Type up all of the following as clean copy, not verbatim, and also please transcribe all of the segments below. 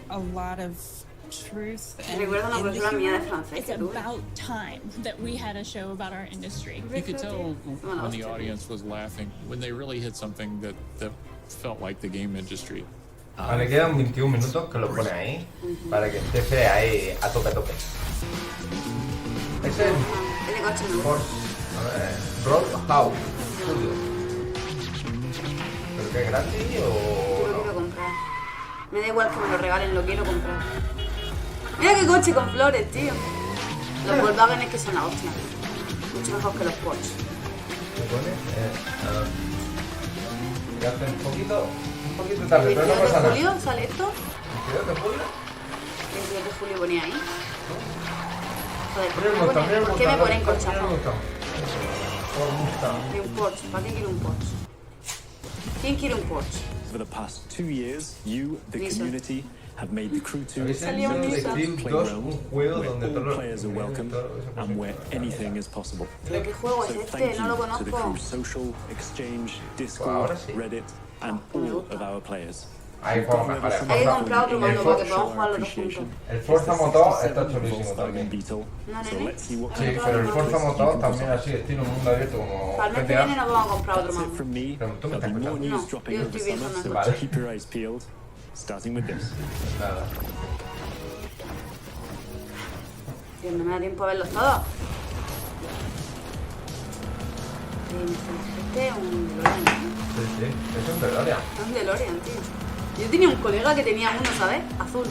A lot of truth and Recuerdo una profesora mía de francés. it's about time that we had a show about our industry. You could tell when the audience was laughing, when they really hit something that felt like the game industry. Vale, quedan 21 minutos que lo pone ahí para que empiece ahí a tope. Es el Ese coche no. Force Roadhouse Studio. ¿Pero qué es gratis Yo o lo no? quiero comprar. Me da igual que me lo regalen, lo quiero comprar. Mira qué coche con flores, tío. Los Volkswagen es que son la hostia. Mucho mejor que los Porsche. ¿Qué pone? Ya hace un poquito tarde, ¿El pero no 22 pasa de nada. julio sale esto? ¿22 de julio? 22 de julio ponía ahí. Joder, Mira el Mustang, mira el ¿por qué me Mustang, ponen mira el cochazo? Mustang. Por Mustang. Y un Porsche. ¿Para qué quiere un Porsche? ¿Quién quiere un Porsche? For the past 2 years, you, the Nissan. community, have made the Crew 2 ¿Habéis Salió un visto Nissan. de Creed 2 un juego where donde todos all los players are welcome and where anything is possible. ¿Pero qué juego es So este? thank No lo you to the conozco. Crew social, Exchange, ahora Discord, sí. Reddit, and all of our players. Ahí juego mejor. Hay que comprar otro mando para que El podamos jugar los dos juntos. Forza Motor está chulísimo también. No, So nene. let's see what Sí, pero el Forza Motor también así, estilo mundo abierto como Para el mes que viene GTA. nos vamos a comprar otro That's it mando. from me. Pero tú me There'll be estás more escuchando. news No, dropping yo over the estoy viendo summer, so una cosa. keep your eyes peeled. Starting with this. Nada. Dios, no me da tiempo a verlos todos. Este es un DeLorean, ¿no? Sí, es un DeLorean. Es un DeLorean, tío. Yo tenía un colega que tenía uno, ¿sabes? Azul.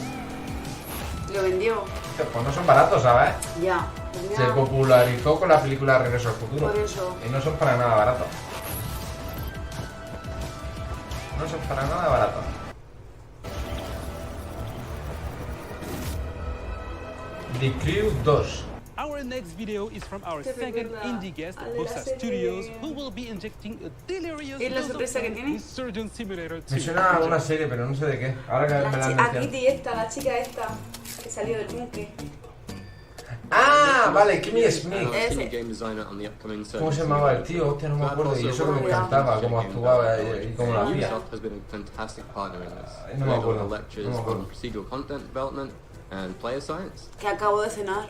Lo vendió. Pues no son baratos, ¿sabes? Ya. Se popularizó con la película Regreso al Futuro. Por eso. Y no son para nada baratos. No son para nada baratos. The Crew 2. Our next video is from our Te second recuerda indie guest, al de la Bossa serie. Studios, who will be injecting a delirious ¿Es la dose of sorpresa que fun tiene? in Surgeon Simulator 2. Me suena a una serie, pero no sé de qué. Ahora que me la han A mencionado. Kitty esta, la chica esta, que salió del búnker. Ah, vale, Kimmy Smith. Ese. ¿Cómo se llamaba el tío? Hostia, no me acuerdo. Y eso que me encantaba, cómo actuaba y cómo lo hacía. Ubisoft has been a fantastic partner in this. No me acuerdo. Lectures No me acuerdo. on procedural content development and player science. Que acabo de cenar.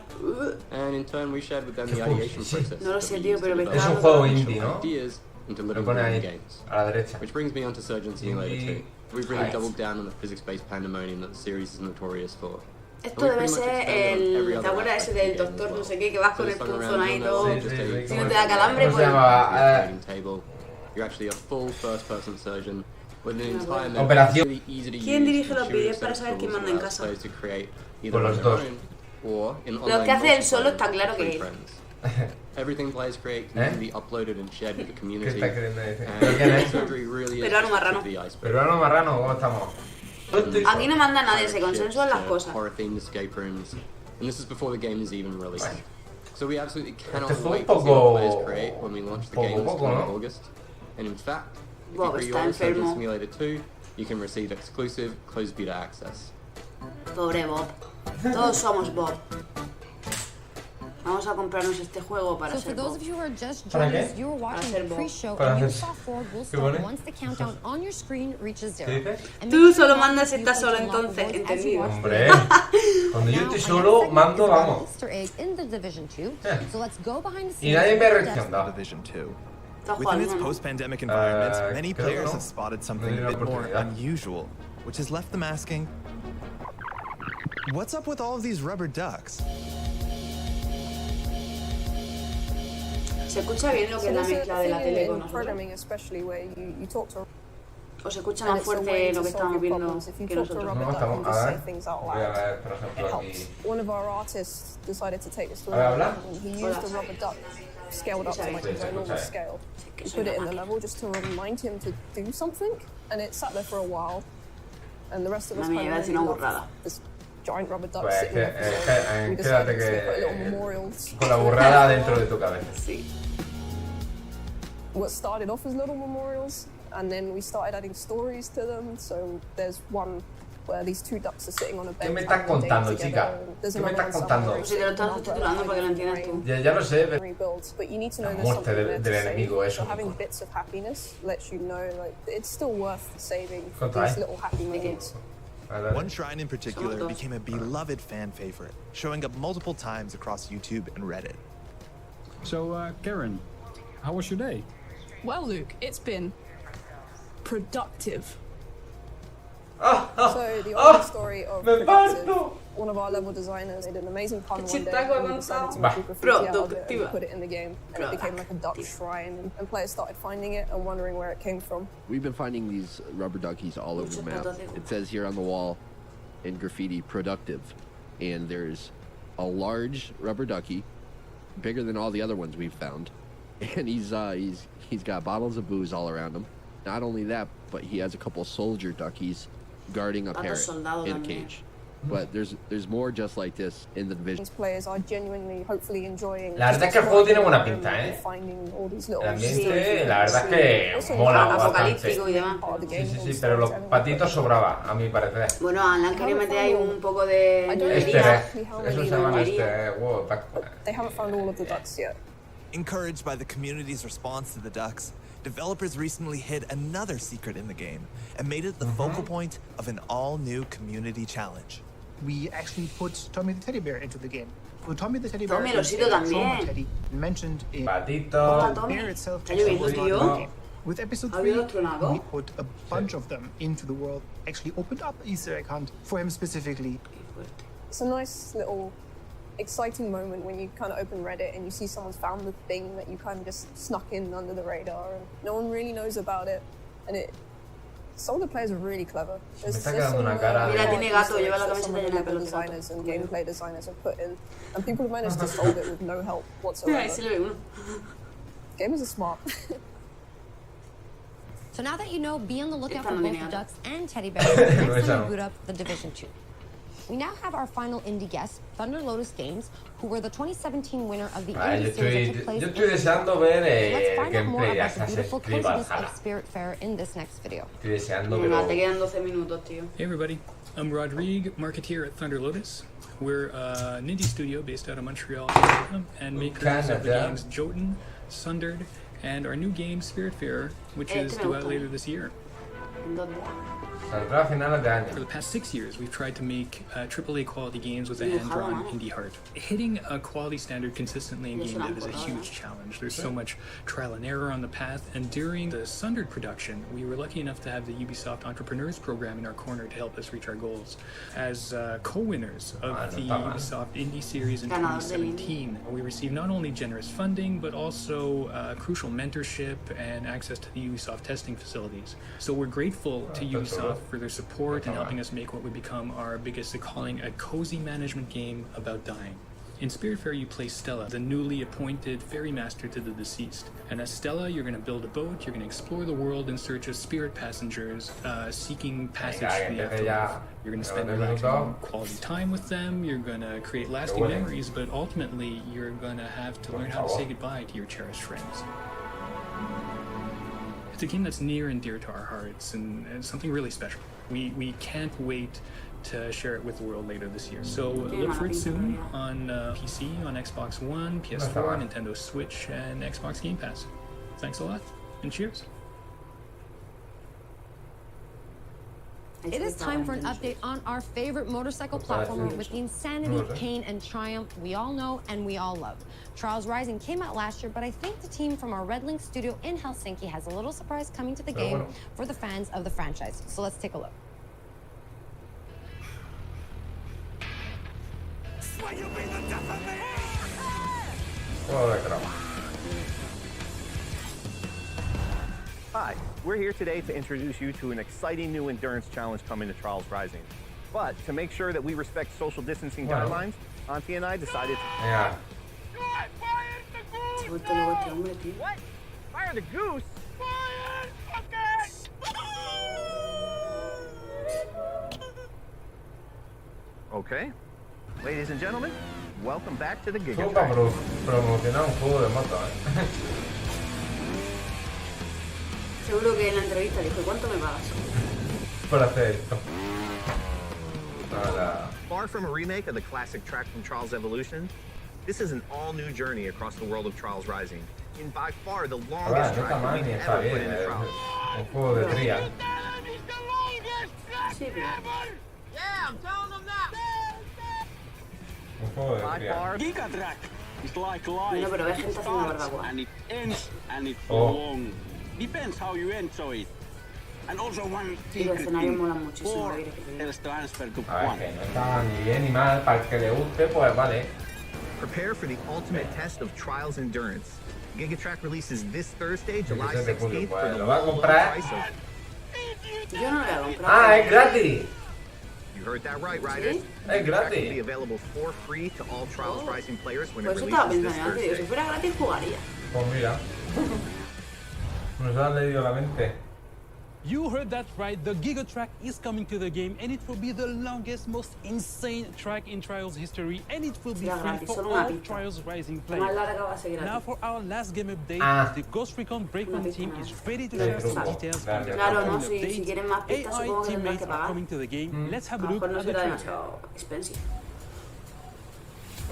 And in turn, we shared with them Qué the cool, ideation sí. process. No lo that sé, we tío, use pero to me develop Es un cago. juego initial indie, ¿no? ideas into Lo living pone ahí, games. a la derecha. Which brings me on to Surgeon Simulator Indie 2. We've really heights. doubled down on the physics-based pandemonium that the series is notorious for. Esto debe ser el... ¿Te acuerdas ese del doctor no sé qué? Que vas con el punzón ahí todo... Sí, sí, sí. Si no te da calambre, ¿Cómo se pues... llamaba? You're actually a full first-person surgeon with an entire menu. Operación. Really easy to ¿Quién use, dirige los intuitive vídeos set para of saber quién tools manda en that casa? allows players to create either Pues los on their dos. own or in Lo online que hace él solo multiplayer está claro que with él. friends. Everything players create can be uploaded and shared with the ¿Qué community. está queriendo decir? And ¿Pero quién es? surgery really is Peruano just the marrano. tip of the iceberg. Peruano marrano, ¿cómo estamos? Aquí no manda nadie, se consensuan las cosas. Horror-themed escape rooms, and this is before the game is even released. So we absolutely cannot Este fue wait un to see what players poco- create when we launch the poco, game this poco, coming ¿no? August. And in fact, if Bob you está pre-order Surgeon enfermo. Simulator 2, you can receive exclusive closed beta access. Pobre Bob. Todos somos Bob. Vamos a comprarnos este juego para So for ser those Bob. of you who are just ¿Para joining qué? us, you are watching Para ser the Bob. pre-show Para and hacer- Ubisoft Forward will ¿Qué start pone? once the countdown on your screen reaches zero. ¿Qué dices? And Tú make sure solo to mandas si use estás the solo, unlock the entonces, voice as you entendido. watch the Hombre, video. cuando yo Now, estoy our solo, next segment mando, is about vamos. Easter egg in the Division 2. So let's go behind the Y nadie scenes. me and reacciona. Division 2. Está Within jugando, its ¿no? post-pandemic environment, many creo players que no. have spotted something No a tiene bit more oportunidad. unusual, which has left them asking, what's up with all of these rubber ducks? Se escucha bien lo que es la mezcla de la tele con nosotros. programming, especially where you talk to O se escucha and más it's a way fuerte to lo que solve estamos your viendo problems. If you que talk to a nosotros. rubber No, duck estamos, and a just say ver, things out voy a loud, ver, por it ejemplo, helps. aquí. One of our artists decided to take this to A ver, another habla. level. He used the rubber duck scaled up to like Sí, his se own normal escucha. scale. He put it in the level just to remind him to do something, and it sat there for a while. And the rest of us Mami, kind iba a of decir una burrada. this giant rubber duck Pues sitting there. So we quédate decided to put a little que memorial. con la burrada dentro de tu cabeza. Sí. What started off as little memorials, and then we started adding stories to them. So there's one where these two ducks are sitting on a bench. ¿Qué me estás contando, chica? ¿Qué me estás contando? Pues si te lo estás subtitulando para que lo entiendas tú. Ya lo sé, pero... But you need to know La there's muerte something there del to save. enemigo es So único. having bits of happiness lets you know like it's still worth saving ¿Cuánto these hay? little happy moments. One shrine in particular became a beloved fan favorite, showing up multiple times across YouTube and Reddit. So, Karen, how was your day? Well, Luke, it's been productive. So the origin story of Productive, one of our level designers made an amazing pun one day and we decided to make a graffiti out of it and put it in the game, and it became like a duck shrine, and players started finding it and wondering where it came from. We've been finding these rubber duckies all over the map. It says here on the wall in graffiti, productive, and there's a large rubber ducky, bigger than all the other ones we've found, and he's got bottles of booze all around him. Not only that, but he has a couple soldier duckies guarding a parrot in a cage. But there's more just like this in the division. These players are genuinely, hopefully enjoying. La verdad es que el juego tiene buena pinta, Finding all these little El ambiente, la verdad es que mola bastante. Sí, pero los patitos sobraba, a mi parecer. Bueno, Alan quería meter ahí un poco de... Eso se llaman wow, They haven't found all of the ducks yet. Encouraged by the community's response to the ducks, developers recently hid another secret in the game and made it the focal point of an all-new community challenge. We actually put Tommy the teddy bear into the game. So Tommy the teddy bear Tommy, is a trauma teddy mentioned in the bear itself. With episode 3, we put a bunch of them into the world. Actually opened up Easter egg hunt for him specifically. It's a nice little exciting moment when you kind of open Reddit and you see someone's found the thing that you kind of just snuck in under the radar and no one really knows about it, and some of the players are really clever. There's some level designers and gameplay designers have put in, and people have managed to solve it with no help whatsoever. Gamers are smart. So now that you know, be on the lookout for both the ducks and teddy bears next time you boot up the Division 2. We now have our final indie guest, Thunder Lotus Games, who were the 2017 winner of the indie series that took place. Yo estoy deseando ver Let's find out more gameplay de about the beautiful Creed coziness Valhalla. of Spiritfarer in this next video. Estoy deseando, pero... Te quedan 12 minutos, tío. Hey everybody, I'm Rodrigue, marketeer at Thunder Lotus. We're an indie studio based out of Montreal, Canada, and makers of the games Jotun, Sundered, and our new game Spiritfarer, which is due out later this year. For the past 6 years, we've tried to make AAA quality games with a hand-drawn indie heart. Hitting a quality standard consistently in game dev is a huge challenge. There's so much trial and error on the path, and during the Sundered production, we were lucky enough to have the Ubisoft Entrepreneurs program in our corner to help us reach our goals. As co-winners of the Ubisoft Indie Series in 2017, we received not only generous funding, but also crucial mentorship and access to the Ubisoft testing facilities. So we're grateful to Ubisoft for their support and helping us make what would become our biggest calling, a cozy management game about dying. In Spiritfarer, you play Stella, the newly appointed ferry master to the deceased. And as Stella, you're going to build a boat, you're going to explore the world in search of spirit passengers seeking passage to the afterlife. You're going to spend relaxing quality time with them, you're going to create lasting memories, but ultimately, you're going to have to learn how to say goodbye to your cherished friends. It's a game that's near and dear to our hearts and something really special. We can't wait to share it with the world later this year. So look for it soon on PC, on Xbox One, PS4, Nintendo Switch, and Xbox Game Pass. Thanks a lot, and cheers. It is time for an update on our favorite motorcycle platformer with the insanity, pain, and triumph we all know and we all love. Trials Rising came out last year, but I think the team from our Red Link studio in Helsinki has a little surprise coming to the game for the fans of the franchise. So let's take a look. Hi, we're here today to introduce you to an exciting new endurance challenge coming to Trials Rising. But to make sure that we respect social distancing guidelines, Auntie and I decided to... Yeah. What? Fire the goose? Okay. Ladies and gentlemen, welcome back to the Giga Track. Promocionar un juego de moto, Seguro que en la entrevista dijo, ¿cuánto me pagas? Por hacer esto. Far from a remake of the classic track from Trials Evolution, this is an all-new journey across the world of Trials Rising, in by far the longest track that we've ever put into Trials. Un juego de trial. Yeah, I'm telling them that. Un juego de By trial. far, Gigatrack is like life. Bueno, pero ves gente It haciendo starts barbacoa. and it ends and it's Oh. long. Depends how you enjoy it. And also one Y los secret escenarios thing. molan muchísimo. Four lo que te digo. is transfer to A ver, one. que no está ni bien ni mal. Para el que le guste, pues vale. Prepare for the ultimate test of Trials endurance. Gigatrack releases this Thursday, July Yo qué sé, 16th, for pues, the ¿lo va a low comprar? price of... Yo no lo voy a comprar. Ah, es gratis. You heard that right, riders. ¿Sí? Es Gigatrack will be gratis. available for free to all Trials Oh. Rising players when Por it eso estaba releases this pensando antes. Digo, si Thursday. fuera gratis jugaría. Pues mira. Nos han leído la mente. You heard that right, the Giga Track is coming to the game and it will be the longest, most insane track in Trials history and it will be Será free gratis, for solo una all pista. Trials Rising La más players. larga va a ser Now gratis. for our last game update, Ah. the Ghost Recon Breakpoint Una team pista is más. ready to Del share some grupo. details Claro, on the Claro, no, upcoming si update. quieren más pistas AI supongo que tendrás teammates que are pagar. coming to the game. Let's have A a lo look mejor no at the será trailer. demasiado expensive.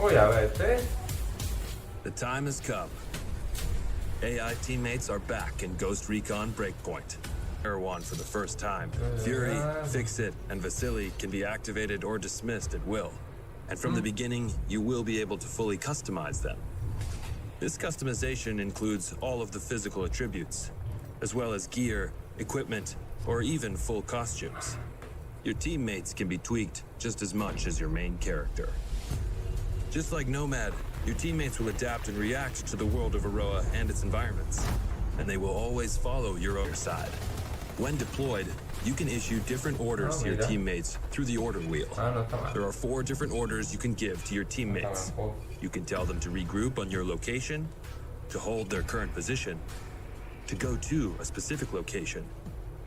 Uy, a ver, este. The time has come. AI teammates are back in Ghost Recon Breakpoint. Erewhon for the first time. Fury, Fix-It, and Vasily can be activated or dismissed at will. And from the beginning, you will be able to fully customize them. This customization includes all of the physical attributes, as well as gear, equipment, or even full costumes. Your teammates can be tweaked just as much as your main character. Just like Nomad, your teammates will adapt and react to the world of Aroa and its environments, and they will always follow your own side. When deployed, you can issue different orders to your teammates through the order wheel. There are 4 different orders you can give to your teammates. You can tell them to regroup on your location, to hold their current position, to go to a specific location,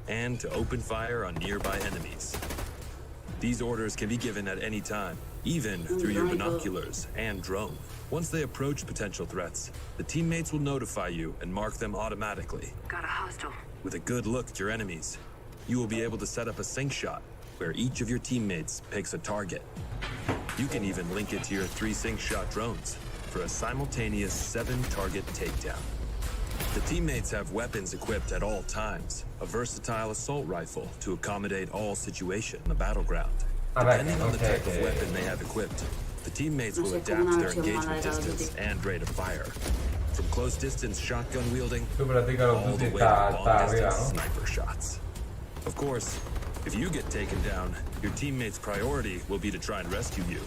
and to open fire on nearby enemies. These orders can be given at any time, even through your binoculars and drone. Once they approach potential threats, the teammates will notify you and mark them automatically. Got a hostile. With a good look at your enemies, you will be able to set up a sync shot where each of your teammates picks a target. You can even link it to your 3 sync shot drones for a simultaneous 7-target takedown. The teammates have weapons equipped at all times, a versatile assault rifle to accommodate all situations in the battleground. Depending on the type of weapon they have equipped, the teammates will adapt their engagement distance and rate of fire. From close distance shotgun wielding all the way to long distance sniper shots. Of course, if you get taken down, your teammates' priority will be to try and rescue you.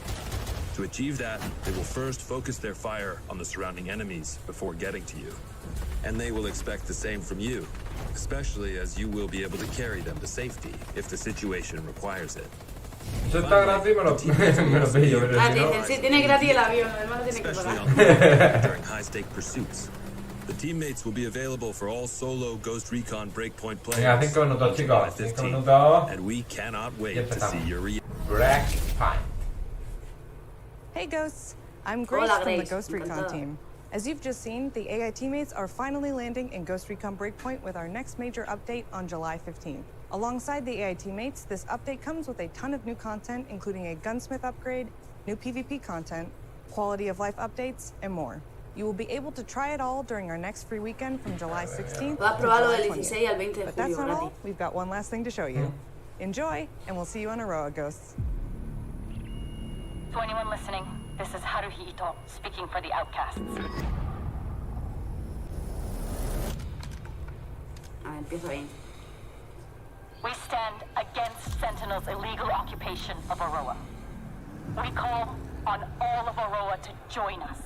To achieve that, they will first focus their fire on the surrounding enemies before getting to you. And they will expect the same from you, especially as you will be able to carry them to safety if the situation requires it. Eso está gratis, me lo pillo, pero si no... Sí, tiene gratis el avión, además lo tiene que Especially on pagar. during high-stake pursuits. The teammates will be available for all solo Ghost Recon Breakpoint Venga, players 5 minutos, on July chicos. 5 15th, minutos. and we cannot wait Ya to empezamos. see your reaction. Breakpoint. Hey Ghosts, I'm Grace Hola, from the Grace. Ghost Recon Encantada. team. As you've just seen, the AI teammates are finally landing in Ghost Recon Breakpoint with our next major update on July 15th. Alongside the AI teammates, this update comes with a ton of new content, including a gunsmith upgrade, new PvP content, quality of life updates, and more. You will be able to try it all during our next free weekend from July 16th Vas a to probarlo July del 20th. 16 al 20 de But that's julio not gratis. all. We've got one last thing to show you. Enjoy, and we'll see you on Aroa, Ghosts. To anyone listening, this is Haruhi Ito, speaking for the Outcasts. Empiezo bien. We stand against Sentinel's illegal occupation of Aroa. We call on all of Aroa to join us.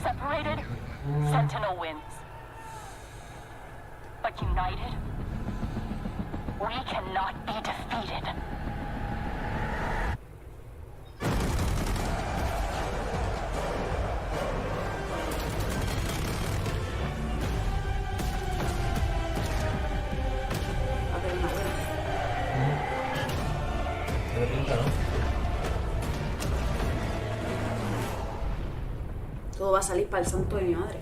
Separated, Sentinel wins. But united, we cannot be defeated. Todo va a salir para el santo de mi madre.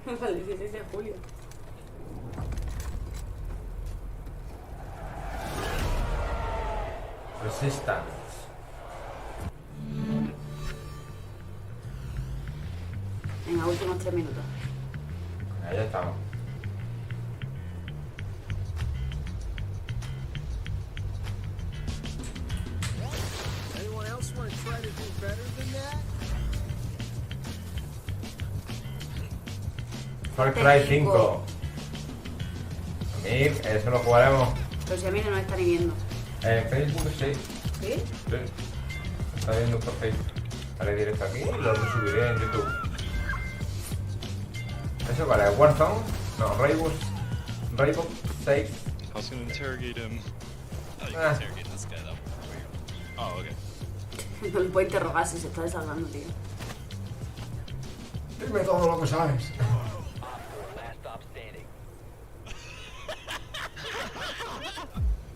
Para el 16 de julio. Resistance. Venga, últimos 3 minutos. Ahí estamos. Anyone else want to try to do better than that? Far Cry 5. A mí, eso lo jugaremos. Pero si a mí no me está ni viendo. En Facebook sí. ¿Sí? Sí. Está viendo por Facebook. Haré directo aquí y lo subiré en YouTube. ¿Eso vale? ¿Warzone? No, Rainbow 6. I was gonna interrogate him. Oh, you can interrogate this guy though. Oh, okay. No le puedo interrogar si se está desahogando, tío. Dime todo lo que sabes.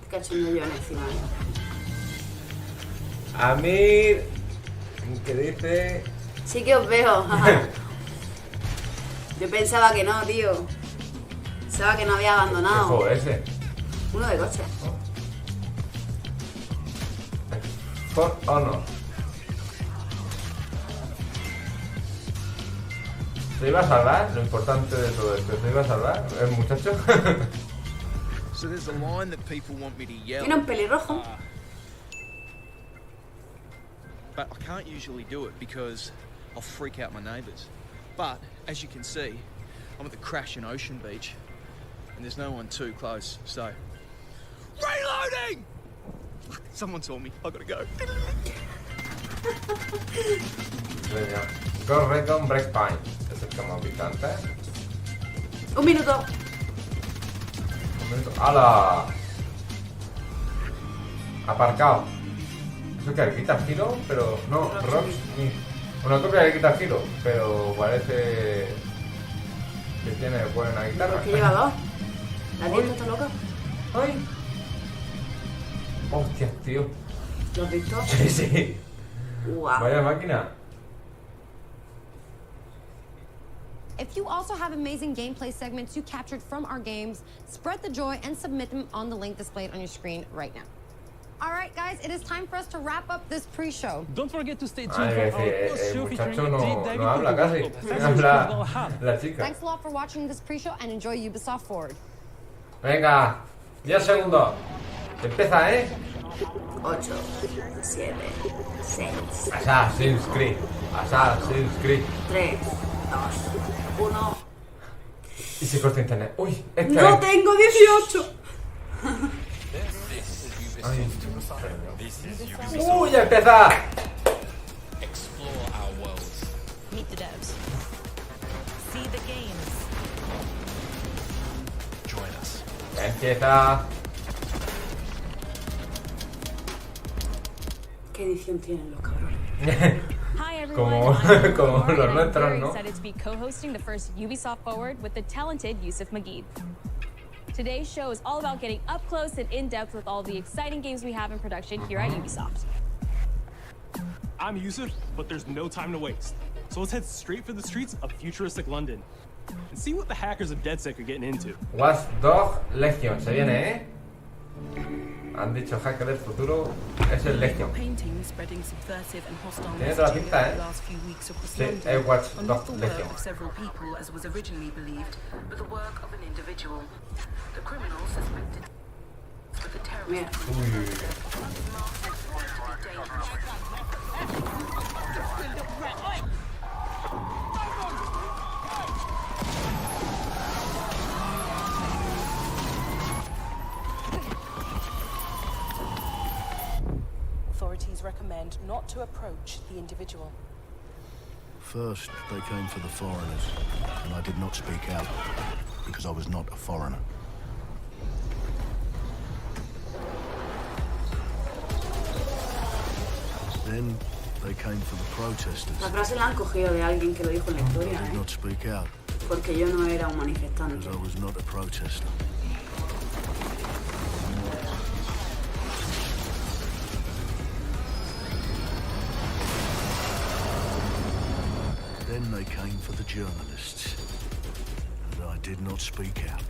Qué cachondo yo encima. A mí, que dice... Sí que os veo. Yo pensaba que no, tío. Pensaba que no había abandonado. ¿Qué juego es ese? Uno de coche. For Honor. ¿Se iba a salvar? Lo importante de todo esto. ¿Se iba a salvar el muchacho? So there's a line that people want me to yell. Tiene un pelirrojo. But I can't usually do it because I'll freak out my neighbours. But as you can see, I'm at the crashing ocean beach, and there's no one too close. So, reloading! Someone saw me. I gotta go. Venga. Ghost Recon Breakpoint. Este es como picante. Un minuto. ¡Hala! Aparcado. Eso que Guitar Hero, pero no, Rocks. Una copia de Guitar Hero, pero parece que tiene buena guitarra. ¿Qué lleva dos? ¿La tienda está loca? ¡Ay! ¡Hostias, tío! ¿Lo has visto? Sí, sí. Wow. Vaya máquina. If you also have amazing gameplay segments you captured from our games, spread the joy and submit them on the link displayed on your screen right now. All right, guys, it is time for us to wrap up this pre-show. Don't forget to stay tuned for our post show featuring a deep dive no habla into casi. the world of Habla la chica. Thanks a lot for watching this pre-show and enjoy Ubisoft Forward. Venga, 10 segundos. Empieza, ¿eh? 8, 7, 6. Assassin's Creed. Assassin's Creed. 3, 2, 1. Y se corta internet. Uy, ¡No tengo 18! Ay. ¡Uy, ya empieza! Explore our worlds. Meet the devs. See the games. Join us. Ya empieza. ¿Qué edición tienen los cabrones? Hi everyone. Como I'm los nuestros, very ¿no? excited to be co-hosting the first Ubisoft Forward with the talented Yusuf Magid. Today's show is all about getting up close and in-depth with all the exciting games we have in production here at Ubisoft. I'm Yusuf, but there's no time to waste. So let's head straight for the streets of futuristic London and see what the hackers of DedSec are getting into. Watch Dogs Legion, se viene, ¿eh? Han dicho hacker del futuro, es el Legion. Tiene toda la pinta, ¿eh? Sí, es Watch Dogs Legion. Several people, as was originally believed, but the work of an individual. The criminal suspected with the terrorist. Authorities recommend not to approach the individual. First, they came for the foreigners, and I did not speak out, because I was not a foreigner. Then, they came for the protesters. La frase la han cogido de alguien que lo dijo en la historia, I did not speak out, porque yo no era un manifestante. because I was not a protester. Then they came for the journalists, and I did not speak out,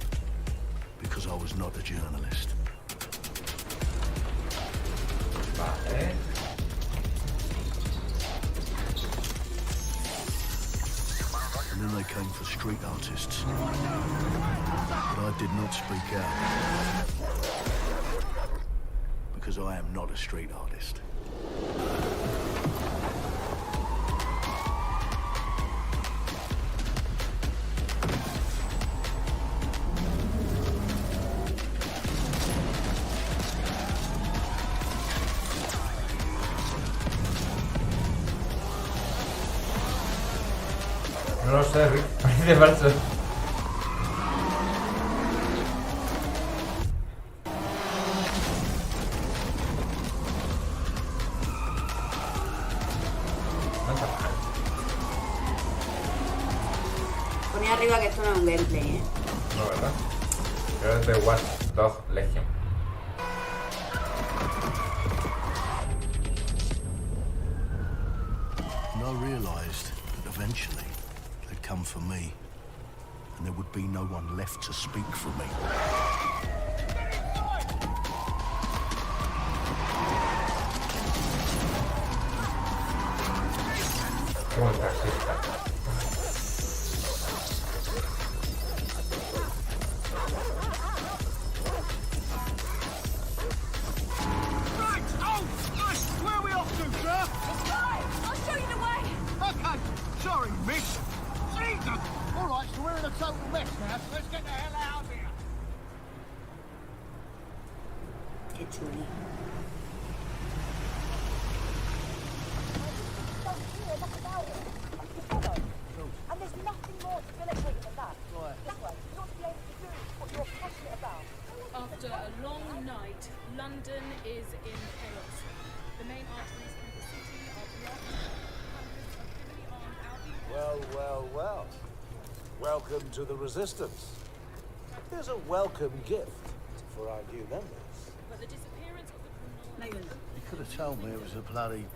because I was not a journalist. Vale. And then they came for street artists. But I did not speak out. Because I am not a street artist. No lo sé, Rick. Parece falso. Ponía arriba que esto no es un gameplay, ¿eh? No, ¿verdad? Pero es de Watch Dogs Legion. And I realised that eventually they'd come for me, and there would be no one left to speak for me. Qué buen taxista. Qué chuli. And there's nothing more debilitating than that. This way, you ought to be able to do what you're passionate about. After a long night, London is in chaos. The main arteries through the city are blocked. Hundreds of heavily armed outlaws. Well. Welcome to the Resistance. There's a welcome gift for our new members. But the disappearance of the criminal... You could have told me it was a bloody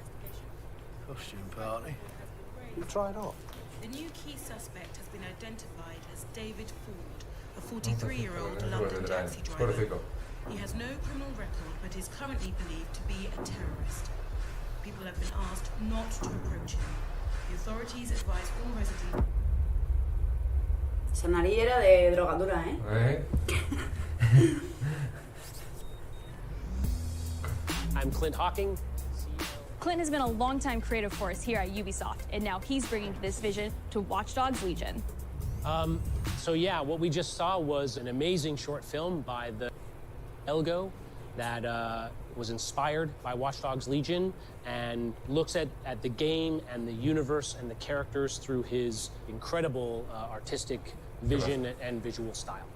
costume party. You try it on. The new key suspect has been identified as David Ford, a 43-year-old London taxi driver. He has no criminal record, but is currently believed to be a terrorist. People have been asked not to approach him. The authorities advise all residents... Esa nariz era de drogadura, ¿eh? I'm Clint Hawking. Clint has been a longtime creative force here at Ubisoft, and now he's bringing this vision to Watch Dogs Legion. So yeah, what we just saw was an amazing short film by the Elgo that was inspired by Watch Dogs Legion and looks at the game and the universe and the characters through his incredible artistic vision and visual style.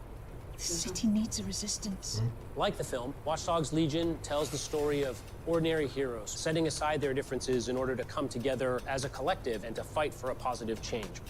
The city needs a resistance. Like the film, Watch Dogs Legion tells the story of ordinary heroes setting aside their differences in order to come together as a collective and to fight for a positive change.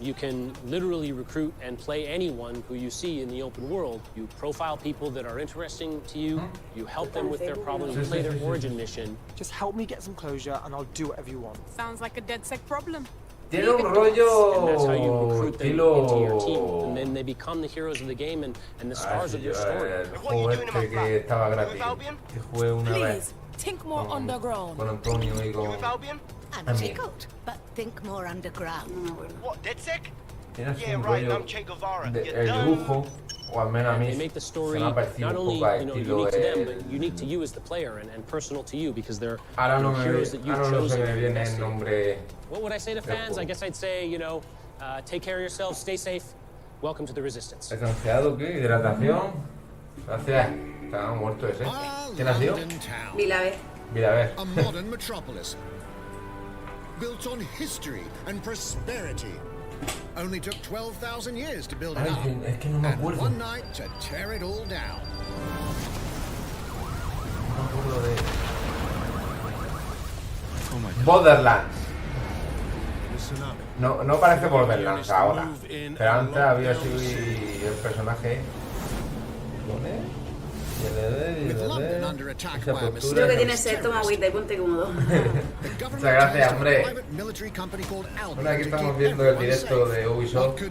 You can literally recruit and play anyone who you see in the open world. You profile people that are interesting to you, you help them with their problems, you play their origin mission. Just help me get some closure and I'll do whatever you want. Sounds like a DedSec problem. Tiene un rollo And that's how you recruit them estilo... into your team. And then they become the heroes of the game and the stars of your story. El juego este que estaba gratis, que jugué una vez Think more underground. con Antonio y con... I'm tickled, but think more underground. What, DedSec? Tiene así un rollo el dibujo, o al menos a mí They make the story se me ha parecido not un only poco a estilo unique to them, el... but unique to you as the player and personal to you because they're Ahora no heroes that you've se chosen. me viene el nombre... What would I say to fans? I guess I'd say, take care of yourselves, stay safe, welcome to the Resistance. ¿Descansado qué? ¿Hidratación? Gracias. Estaba muerto ese. ¿Quién ha sido? Vilaver. A modern metropolis built on history and prosperity. Only took 12,000 years to build it up, es que no me and acuerdo. one night to tear it all down. No me acuerdo de... Borderlands. No parece Borderlands ahora. Pero antes había sido el personaje... ¿Dónde? With London under attack by a Creo que tiene sed, toma agüita y ponte cómodo. Muchas gracias, hombre. Bueno, aquí estamos viendo el directo de Ubisoft,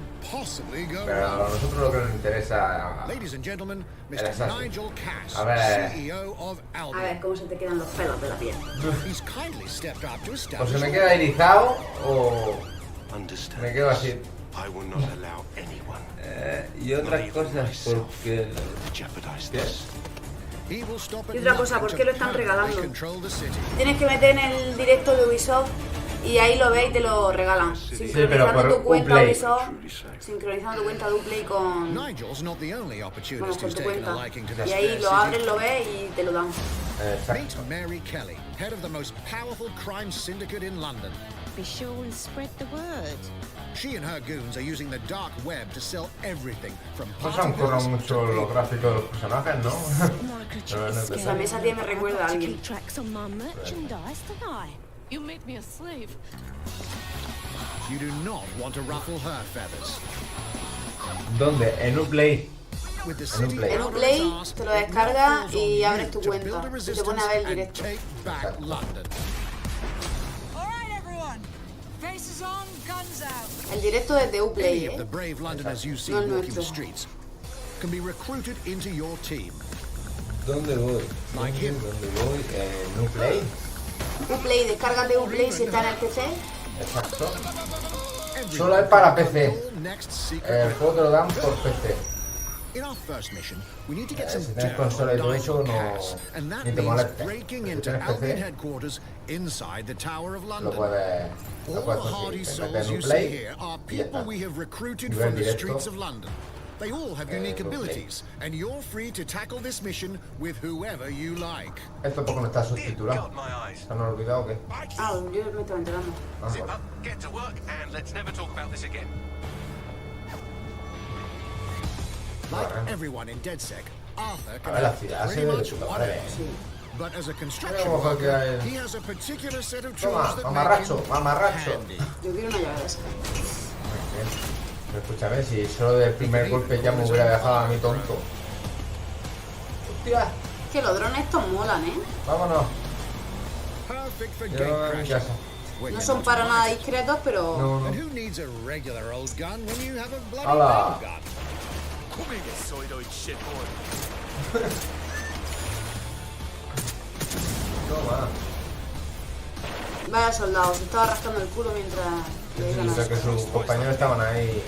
pero a nosotros lo que nos interesa es así. A ver cómo se te quedan los pelos de la piel. O se me queda erizado o me quedo así. Y otras cosas, porque... Y otra cosa, ¿por qué lo están regalando? Tienes que meter en el directo de Ubisoft y ahí lo ves y te lo regalan. Sincronizando tu cuenta Ubisoft, sincronizando tu cuenta de Uplay con tu cuenta. Y ahí lo abres, lo ves y te lo dan. Meet Mary Kelly, head of the most powerful crime syndicate in London. Be sure and spread the word. She and her goons are using the dark web to sell everything from no se han currado mucho los gráficos de los personajes, ¿no? Esa mesa me recuerda a alguien. You made me a slave. You do not want to ruffle her feathers. ¿Dónde? En Uplay. En Uplay te lo descargas y abres tu cuenta y te pones a ver el directo. El directo desde Uplay, the brave Londoners you see no el walking the nuestro. streets can be recruited into your team. ¿Dónde voy? Like him. ¿Dónde voy? En Uplay. Uplay, descárgate Uplay si está en el PC. Exacto. Solo es para PC. El juego te lo dan por PC. In our first mission, we need to get some Si tienes dirt consola y todo on eso, cash, and that ni te means moleste. breaking Si into tienes Albion PC, headquarters inside the Tower of lo London. puedes All the hardy conseguir. Te souls metes en you see Uplay here are y ya people está. we have recruited Nivel from the directo. streets of London. They all have unique abilities, and you're free to tackle this mission with whoever you like. Esto poco no está subtitulado. ¿Se han olvidado o qué? Ah, yo me estaba enterando. Vamos. Get to work and let's never talk about this again. Like everyone in DedSec, Arthur can A ver, la have ciudad pretty se ve de much puta whatever. madre. But as a construction Vamos a worker, ver qué hay. he has a particular set of Toma, tools that make mamarracho, him mamarracho. handy. Yo quiero una llave de esa. Pero escúchame, si solo del primer golpe ya me hubiera dejado a mí tonto. Hostia, Que los drones estos molan, ¿eh? vámonos. Perfect for Yo gate a mi crashes. casa. No son para nada discretos, pero... No, And no. who needs a regular old gun when you have a bloody Hola. nail gun? Come here, you soidoid shitboy. Toma. Vaya soldado, se estaba rascando el culo mientras le iban O a... sea que sus compañeros estaban ahí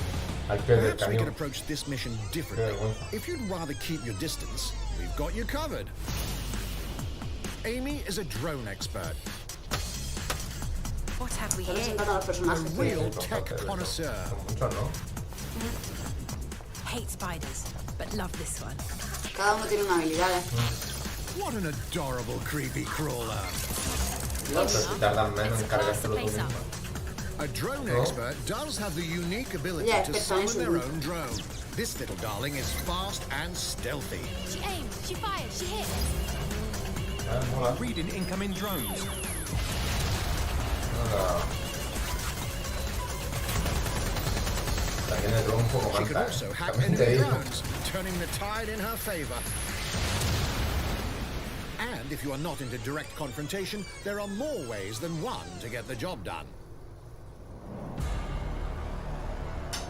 al pie del Perhaps we can cañón. approach this mission Qué differently. vergüenza. If you'd rather keep your distance, we've got you covered. Amy is a drone expert, What have we Están here? presentando a los a personajes. real tech connoisseur. Son muchos, ¿no? Hate spiders, but love this one. Cada uno tiene una habilidad, ¿eh? What an adorable creepy crawler. No, pero si tardan menos en cargárselo tú mismo. A drone Oh. expert does have the unique ability Yeah, to it's summon fine, their so- own drone. This little darling is fast and stealthy. She aimed, she fired, she hit. Mola. Reading incoming drones. Hola. La tiene todo un poco She could manta, also hack también te enemy digo. drones, turning the tide in her favor. And if you are not into direct confrontation, there are more ways than one to get the job done.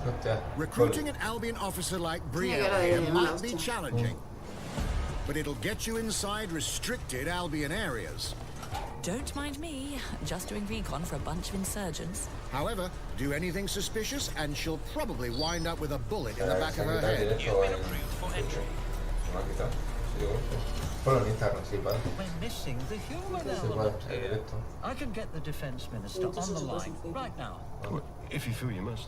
Hostia. Recruiting an Albion officer like Brielle Yeah, yeah, here yeah, might be yeah. challenging, but it'll get you inside restricted Albion areas. Don't mind me, just doing recon for a bunch of insurgents. However, do anything suspicious and she'll probably wind up with a bullet in the Se back ha of her quitado head. directo en... Se me ha quitado. Sí, bueno. Ponlo en Instagram, sí, padre. We're missing the human Se puede, element en here. directo. I can get the defense minister on the line right now. If you feel you must.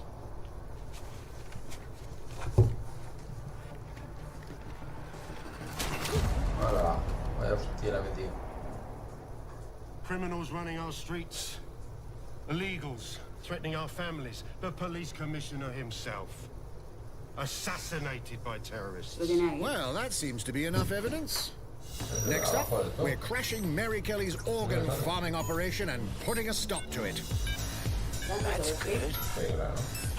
Hola, vaya hostia la he metido. Criminals running our streets. Illegals threatening our families. The police commissioner himself. Assassinated by terrorists. Well, that seems to be enough evidence. Next up, we're crashing Mary Kelly's organ farming operation and putting a stop to it. That's good.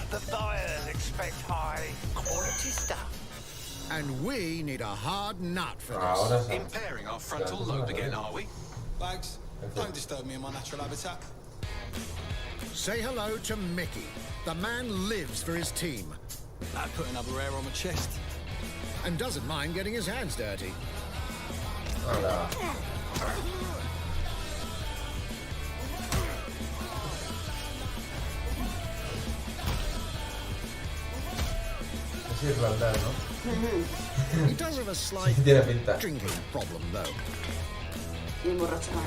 The buyers expect high quality stuff. And we need a hard nut for Ahora this. sí. Impairing our frontal lobe again, are we? Bags, don't disturb me in my natural habitat. Say hello to Mickey. The man lives for his team. I'd put another hair on my chest. And doesn't mind getting his hands dirty. Hola. Es irlandés, ¿no? He does have a slight Tiene pinta. drinking problem, though. Y emborracha, ¿no?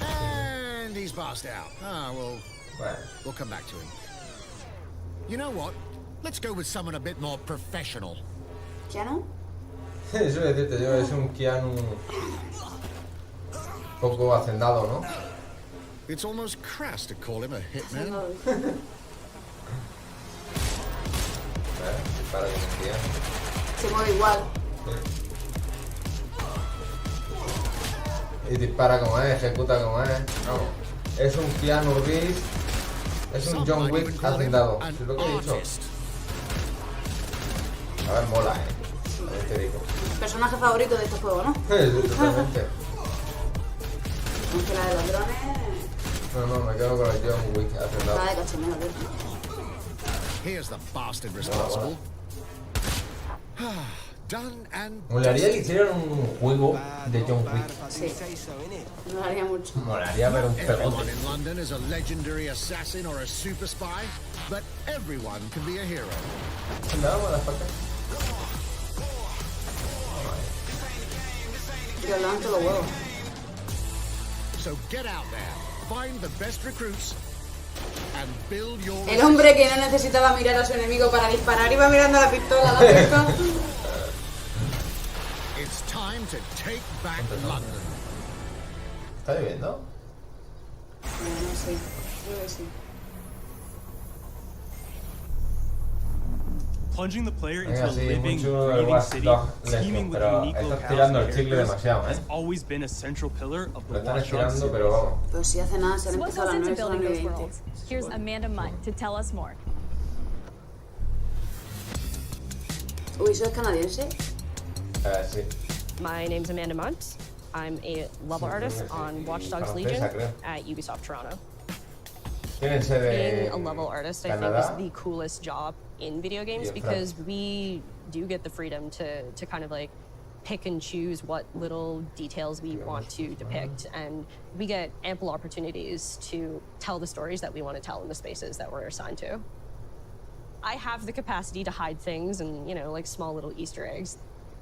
And he's passed out. Ah, well, we'll come back to him. You know what? Let's go with someone a bit more professional. ¿Keanu? Eso es decirte yo, es un Keanu poco hacendado, ¿no? It's almost crass to call him a hitman. Para que me entiendan. Se mueve igual. Y dispara como es, ejecuta como es. Vamos. Es un Keanu Reeves. Es un John Wick hacendado. Es lo que he dicho. A ver, mola, A ver, te digo. Personaje favorito de este juego, ¿no? Sí, totalmente. Aunque la de los drones. No, me quedo con el John Wick hacendado. Nada de cachondeo, tío. Here's the bastard responsible. Done and Molaría que hicieran un juego de John Wick. Sí. Molaría mucho. Molaría ver un everyone pegote. in London is a legendary assassin or a super spy, but everyone can be a hero. Yo levanto los huevos. So get out there, find the best recruits, and build your. El hombre que no necesitaba mirar a su enemigo para disparar iba mirando la pistola, ¿lo has visto? It's time to take back London. ¿Está lloviendo? No sé, creo que sí. Plunging the player into Venga, a sí, living, mucho el breathing Watch city, Dogs teeming lento, with pero unique estás locales tirando el and chicle characters, demasiado, has always been a central pillar of the Lo están Watch Dogs estirando, pero series. vamos. Pero si hace nada, se han So what empezado goes a las into 9 building those 20. worlds? Here's Amanda Munt to tell us more. ¿Ubisoft es canadiense? Sí. My name's Amanda Munt. I'm a level artist on Watch Dogs Legion at Ubisoft Toronto. Tienen sede Being a level artist, I think, Canadá. is the coolest job in video games because we do get the freedom to kind of like pick and choose what little details we want to depict, and we get ample opportunities to tell the stories that we want to tell in the spaces that we're assigned to. I have the capacity to hide things and, you know, like small little Easter eggs.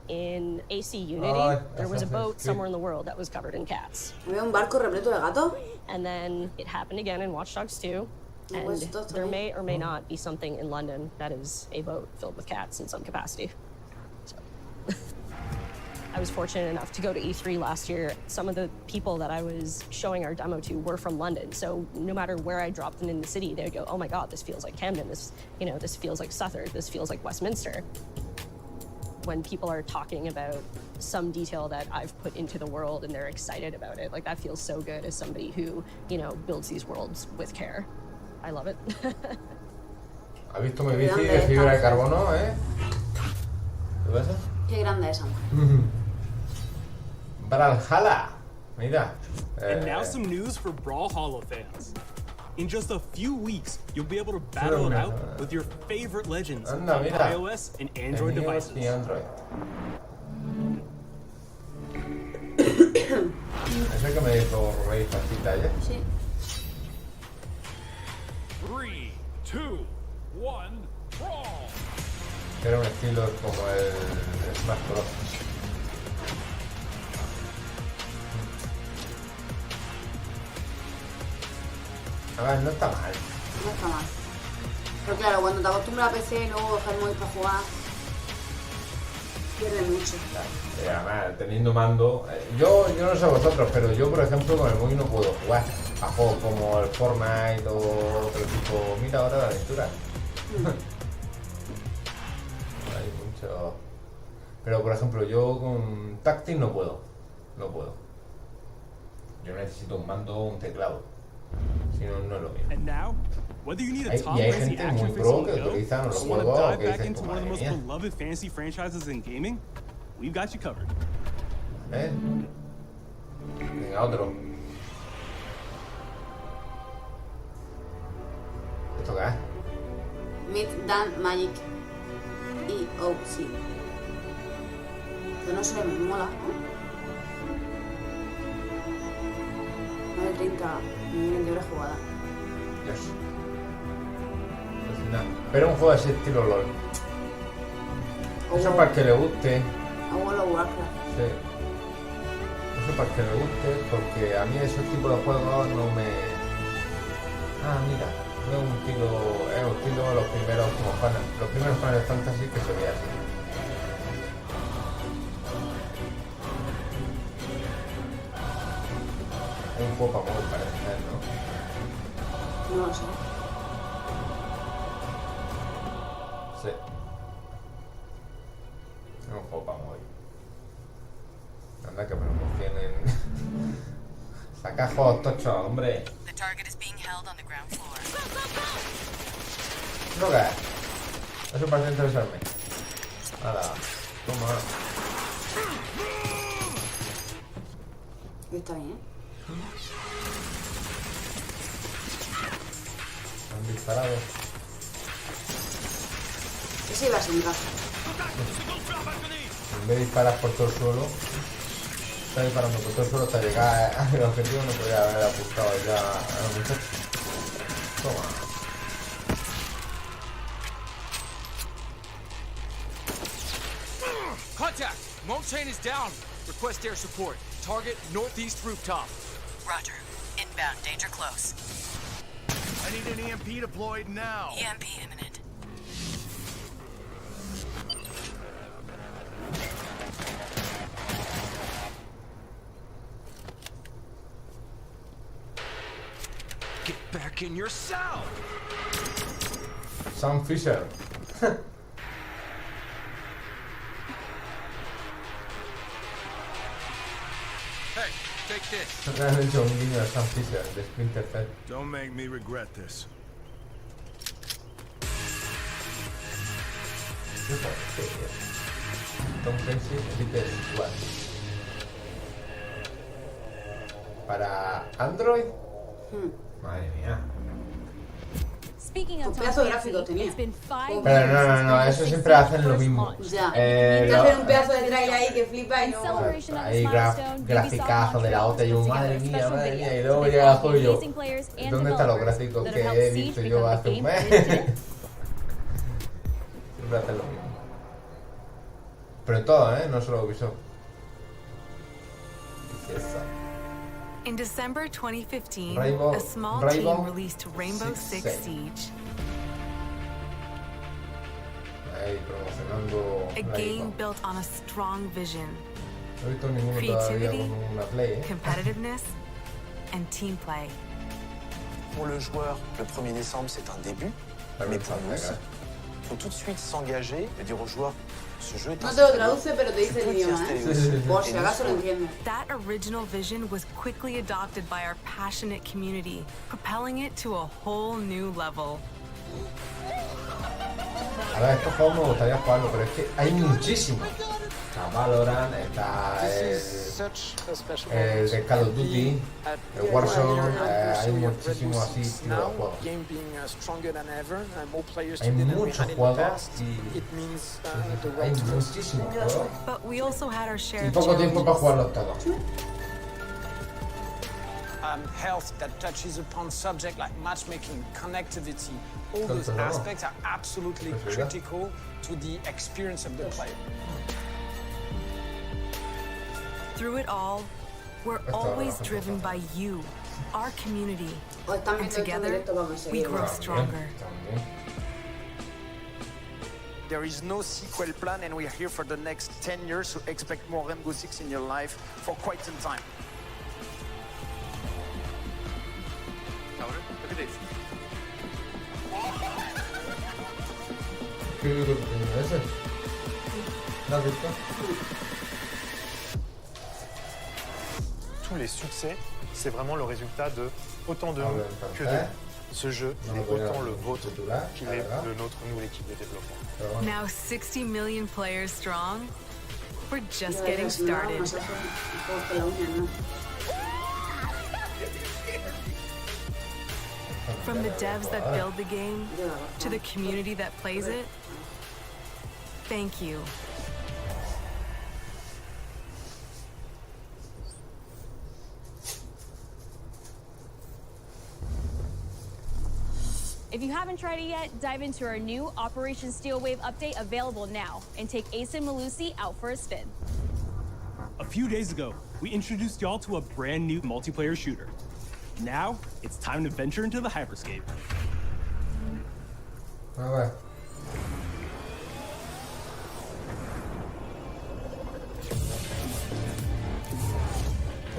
In AC Unity, there was a boat somewhere in the world that was covered in cats. ¿Había un barco repleto de gatos? And then it happened again in Watch Dogs 2. And there may or may not be something in London that is a boat filled with cats in some capacity. So. I was fortunate enough to go to E3 last year. Some of the people that I was showing our demo to were from London. So no matter where I dropped them in the city, they'd go, "Oh my God, this feels like Camden. This feels like Southwark. This feels like Westminster." When people are talking about some detail that I've put into the world and they're excited about it, like that feels so good as somebody who, you know, builds these worlds with care. I love it. ¿Has visto mi bici de fibra de carbono, ¿Qué pasa? Qué grande esa. Valhalla. Mira. And now some news for Brawlhalla fans. In just a few weeks, you'll be able to battle it out with your favorite legends on iOS and Android devices. ¿Ese que me dijo Rey Facita ayer? Sí. 3, 2, 1, brawl. Era un estilo como el Smash Bros. A ver, no está mal. No está mal. Pero claro, cuando te acostumbras a PC y luego coger móvil para jugar, pierde mucho. Y además, teniendo mando... Yo no sé vosotros, pero yo, por ejemplo, con el móvil no puedo jugar a juegos como el Fortnite o otro tipo... Mira ahora la aventura. Hay mucho... Pero, por ejemplo, yo con táctil no puedo. No puedo. Yo necesito un mando o un teclado. Si no, no es lo mismo. And now, Whether you need a Y top hay fantasy gente muy action pro fix que on the go, utilizan los or want to juegos dive que back dicen, into one of the madre most mía. beloved fantasy franchises in gaming, we've got you covered. Venga, otro. ¿Esto qué es? Myth, Dan, Magic y OC. Pero no sé, me mola, ¿no? Más de 30 millones de horas jugadas. Dios. Pero un juego de ese estilo LOL. Eso para el que le guste. A World of Warcraft. Sí. Eso para el que le guste, porque a mí esos tipos de juegos no me... Ah, mira. No es un estilo de los primeros Final Fantasy que se ve así. Es un juego para móvil, parece, ¿no? No lo sé. Sí. Es un juego para móvil. Anda que me lo emocionen. Saca juegos tochos, hombre. The target is being held on the ground floor. No caes. Eso parece interesarme. Nada. Toma. Está bien. Han disparado. Ese iba sin gas. En vez de disparar por todo el suelo, está disparando por todo el suelo hasta llegar al objetivo. No podría haber apuntado ya a los muchachos. Toma. Contact! Montaigne is down. Request air support. Target northeast rooftop. Roger. Inbound. Danger close. I need an EMP deployed now. EMP imminent. Get back in your cell! Sam Fisher. Hey, take this. Han hecho un guiño a Sam Fisher de Splinter Cell. Don't make me regret this. Tom Clancy Elite Squad. Para Android. Madre mía. Speaking of pedazo de gráficos tenía. Pero no, eso siempre hacen lo mismo. Ya. Te hacen un pedazo de trailer ahí que flipa y no. Ahí graficazo de la otra y yo, madre mía, y luego llega el juego y yo, ¿dónde están los gráficos que he visto yo hace un mes? Siempre hacen lo mismo. Pero en todo, no solo Ubisoft. ¿Qué es eso? In December 2015, Rainbow, a small Rainbow team released Rainbow Six Siege, ahí promocionando a game built on a strong vision, No he visto ninguno todavía creativity, con una play, competitiveness, and team play. Pour le joueur, le 1er décembre, c'est un début. Mais pour nous, il faut tout de suite s'engager et dire aux joueurs, ce jeu est un No te lo traduce, pero te dice el idioma, Por si acaso lo entiendes. That original vision was quickly adopted by our passionate community, propelling it to a whole new level. A ver, estos juegos me gustaría jugarlo, pero es que hay muchísimos. Está Valorant, está el de Call of Duty, el Warzone, hay muchísimos así de juegos. Hay muchos juegos y hay muchísimos juegos y poco tiempo para jugarlos todos. Health that touches upon subjects like matchmaking, connectivity, all those aspects are absolutely critical to the experience of the player. Through it all, we're always driven by you, our community, and together we grow stronger. There is no sequel plan, and we are here for the next 10 years, so expect more Rainbow Six in your life for quite some time. Look at this. Tous les succès, c'est vraiment le résultat de autant de nous que de nous. Ce jeu est autant le vôtre qu'il est le nôtre, nous, l'équipe de développement. Now 60 million players strong. We're just getting started. From the devs that build the game to the community that plays it, thank you. If you haven't tried it yet, dive into our new Operation Steel Wave update available now and take Ace and Malusi out for a spin. A few days ago, we introduced y'all to a brand new multiplayer shooter. Now, it's time to venture into the hyperscape.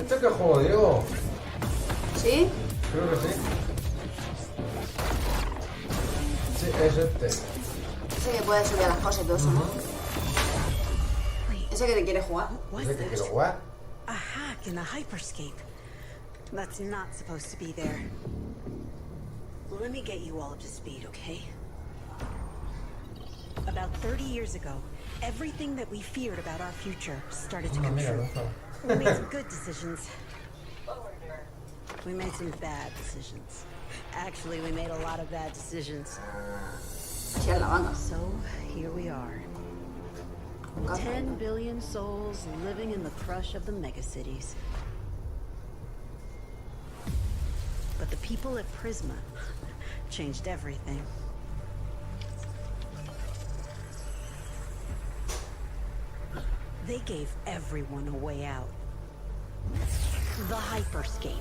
¿Este qué juego, Diego? ¿Sí? Creo que sí. Sí, es este. Ese que puede subir a las cosas y todo eso, ¿no? Ese que te quiere jugar. Ese que quiero jugar. A hack in the hyperscape. That's not supposed to be there. Well, let me get you all up to speed, okay? About 30 years ago, everything that we feared about our future started to come true. We made some good decisions. We made some bad decisions. Actually, we made a lot of bad decisions. So, here we are. 10 billion souls living in the crush of the megacities. But the people at Prisma changed everything. They gave everyone a way out. The hyperscape.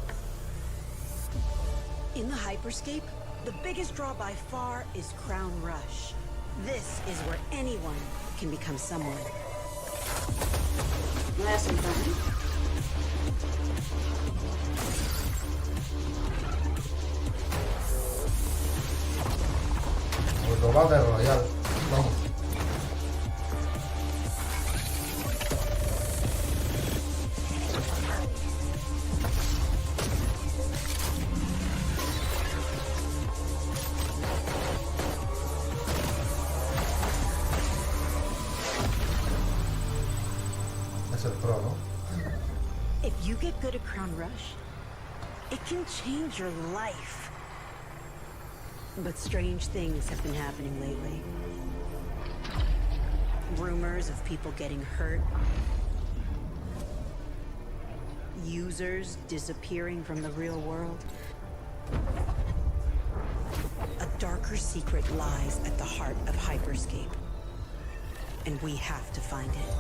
In the hyperscape, the biggest draw by far is Crown Rush. This is where anyone can become someone. Battle Royale. Vamos. Es el pro, ¿no? If you get good at Crown Rush, it can change your life. But strange things have been happening lately. Rumors of people getting hurt. Users disappearing from the real world. A darker secret lies at the heart of Hyperscape. And we have to find it.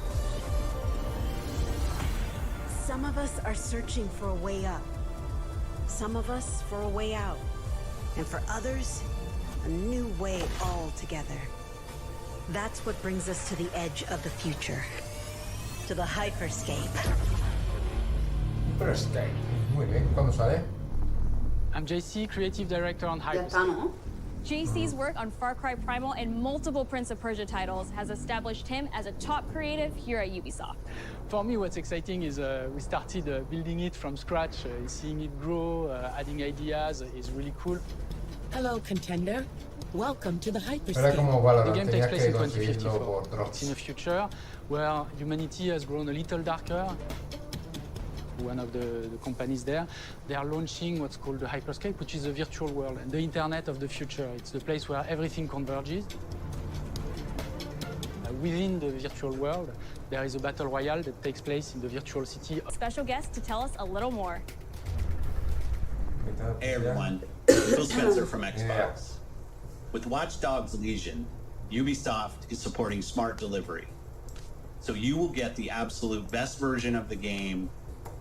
Some of us are searching for a way up. Some of us for a way out. And for others, a new way altogether. That's what brings us to the edge of the future. To the Hyperscape. Hyperscape. Muy bien. ¿Cuándo sale? I'm JC, Creative Director on Hyperscape. JC's work on Far Cry Primal and multiple Prince of Persia titles has established him as a top creative here at Ubisoft. For me, what's exciting is we started building it from scratch. Seeing it grow, adding ideas is really cool. Hello, contender. Welcome to the Hyperscape. The game takes place in 2054. It's in a future where humanity has grown a little darker. One of the companies there, they are launching what's called the Hyperscape, which is a virtual world, and the internet of the future. It's the place where everything converges. Within the virtual world, there is a battle royale that takes place in the virtual city. Special guest to tell us a little more. Hey everyone, Phil Spencer from Xbox. With Watch Dogs Legion, Ubisoft is supporting smart delivery. So you will get the absolute best version of the game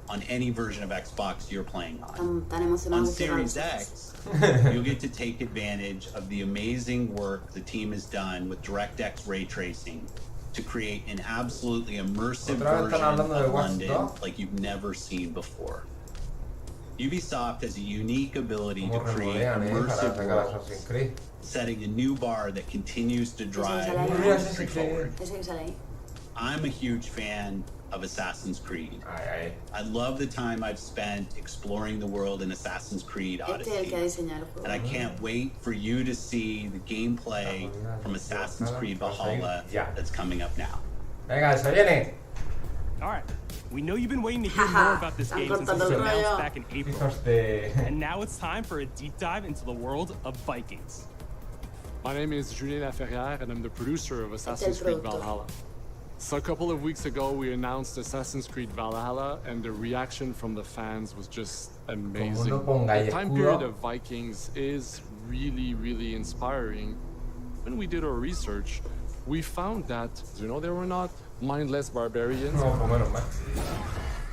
on any version of Xbox you're playing on. On Series X, you'll get to take advantage of the amazing work the team has done with DirectX ray tracing to create an absolutely immersive version of London like you've never seen before. Ubisoft has a unique ability to create immersive worlds, setting a new bar that continues to drive the industry forward. I'm a huge fan of Assassin's Creed. I love the time I've spent exploring the world in Assassin's Creed Odyssey. And I can't wait for you to see the gameplay from Assassin's Creed Valhalla that's coming up now. Venga, se viene. Alright, we know you've been waiting to hear more about this game since it was announced back in April. And now it's time for a deep dive into the world of Vikings. My name is Julien Laferrière, and I'm the producer of Assassin's Creed Valhalla. So a couple of weeks ago, we announced Assassin's Creed Valhalla, and the reaction from the fans was just amazing. The time period of Vikings is really, really inspiring. When we did our research, we found that, you know, they were not mindless barbarians.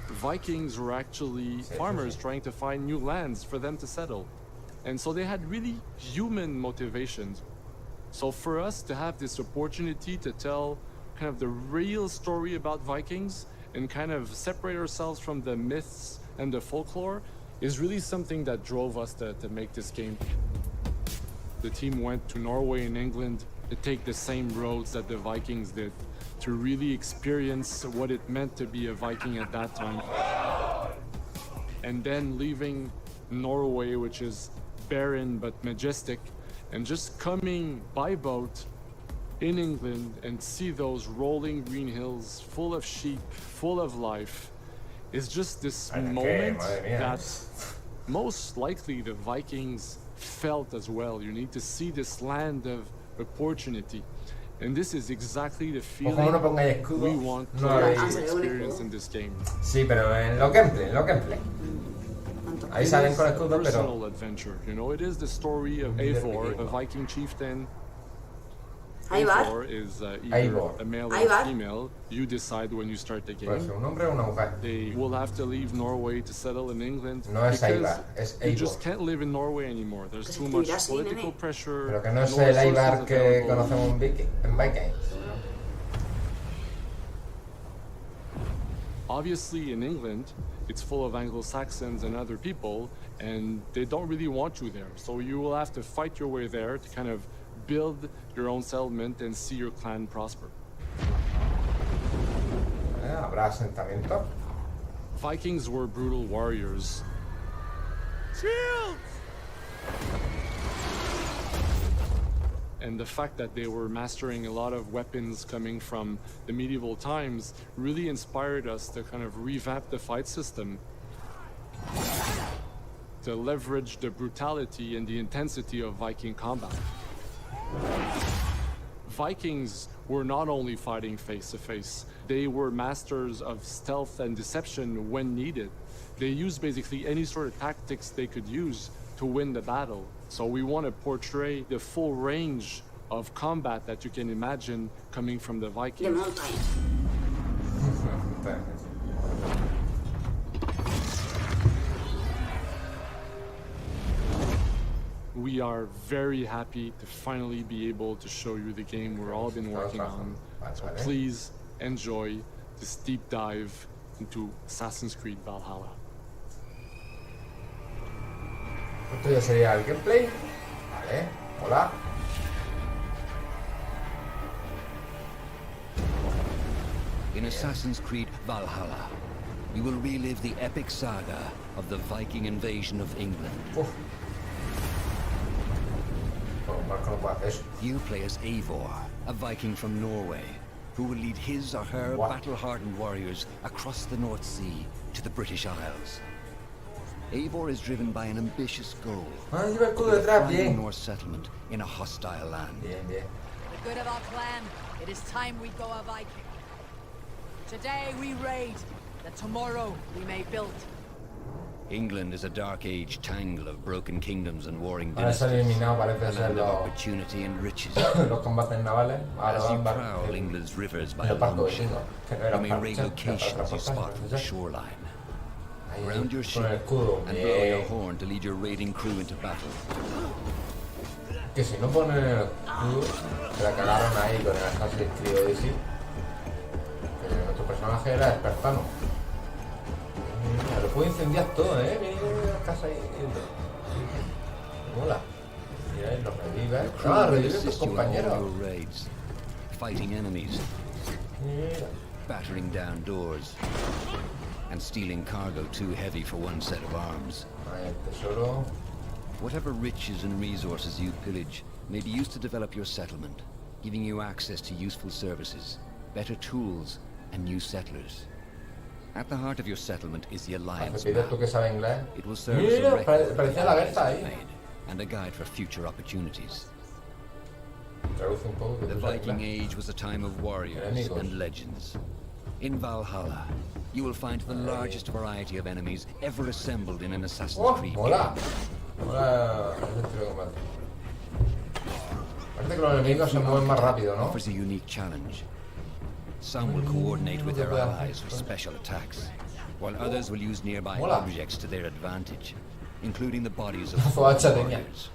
Vikings were actually farmers trying to find new lands for them to settle. And so they had really human motivations. So for us to have this opportunity to tell kind of the real story about Vikings and kind of separate ourselves from the myths and the folklore is really something that drove us to make this game. The team went to Norway and England to take the same roads that the Vikings did, to really experience what it meant to be a Viking at that time. And then leaving Norway, which is barren but majestic, and just coming by boat in England and see those rolling green hills full of sheep, full of life, is just this moment that most likely the Vikings felt as well. You need to see this land of opportunity. And this is exactly the feeling we want to experience in this game. Sí, pero en lo gameplay, Ahí salen con escudo, pero... Personal adventure, you know, it is the story of Eivor, a Viking chieftain. Eivor is either a male or a female. You decide when you start the game. They will have to leave Norway to settle in England because you just can't live in Norway anymore. There's too much political pressure. Pero que no es el Eivor que conocemos en Vikings. Obviously, in England, it's full of Anglo-Saxons and other people, and they don't really want you there. So you will have to fight your way there to kind of build your own settlement and see your clan prosper. ¿Habrá asentamiento? Vikings were brutal warriors. Shields! And the fact that they were mastering a lot of weapons coming from the medieval times really inspired us to kind of revamp the fight system, to leverage the brutality and the intensity of Viking combat. Vikings were not only fighting face to face, they were masters of stealth and deception when needed. They used basically any sort of tactics they could use to win the battle. So we want to portray the full range of combat that you can imagine coming from the Vikings. We are very happy to finally be able to show you the game we've all been working on. So please enjoy this deep dive into Assassin's Creed Valhalla. Esto ya sería el gameplay. Vale, hola. In Assassin's Creed Valhalla, you will relive the epic saga of the Viking invasion of England. You play as Eivor, a Viking from Norway, who will lead his or her battle-hardened warriors across the North Sea to the British Isles. Eivor is driven by an ambitious goal, to find a Norse settlement in a hostile land. For the good of our clan, it is time we go a Viking. Today we raid, that tomorrow we may build. England is a dark age tangle of broken kingdoms and warring dynasties, a land of opportunity and riches. As you prowl England's rivers by a long ship, you may raid locations you spot from the shoreline. Round your ship and blow your horn to lead your raiding crew into battle. Que si no ponen el escudo, se la cagaron ahí con el Assassin's Creed Odyssey. Que nuestro personaje era espartano. Lo puedo incendiar todo, Mira la casa ahí. Mola. Mira, los revive. Revive a tus compañeros. Fighting enemies, battering down doors, and stealing cargo too heavy for one set of arms. Whatever riches and resources you pillage may be used to develop your settlement, giving you access to useful services, better tools, and new settlers. At the heart of your settlement is the Alliance map. It will serve as a record of the made and a guide for future opportunities. The Viking Age was a time of warriors and legends. In Valhalla, you will find the largest variety of enemies ever assembled in an Assassin's Creed game. Offers a unique challenge. Some will coordinate with their allies for special attacks, while others will use nearby objects to their advantage, including the bodies of warriors.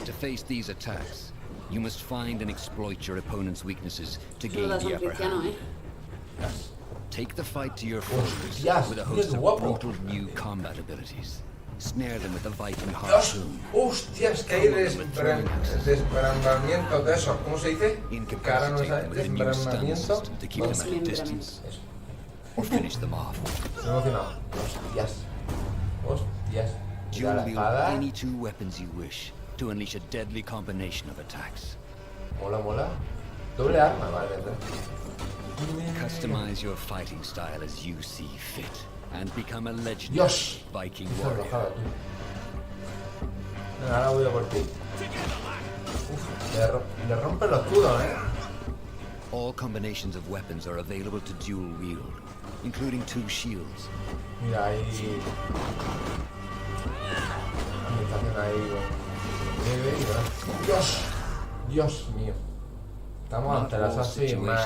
To face these attacks, you must find and exploit your opponent's weaknesses to gain the upper hand. Take the fight to your foes with a host of brutal new combat abilities. Snare them with a Viking harpoon. Hostias, que hay desmembramiento de eso. ¿Cómo se dice? Cara no es desmembramiento. To keep them at a distance. Or finish them off. Emocionado. Hostias. Hostias. Dual wield any two weapons you wish to unleash a deadly combination of attacks. Mola. Doble arma, vale. Customize your fighting style as you see fit. And become a legendary Viking warrior. Ahora voy a por ti. Le rompe el escudo, All combinations of weapons are available to dual wield, including 2 shields. Mira, ahí. Dios mío. Estamos ante el assassin más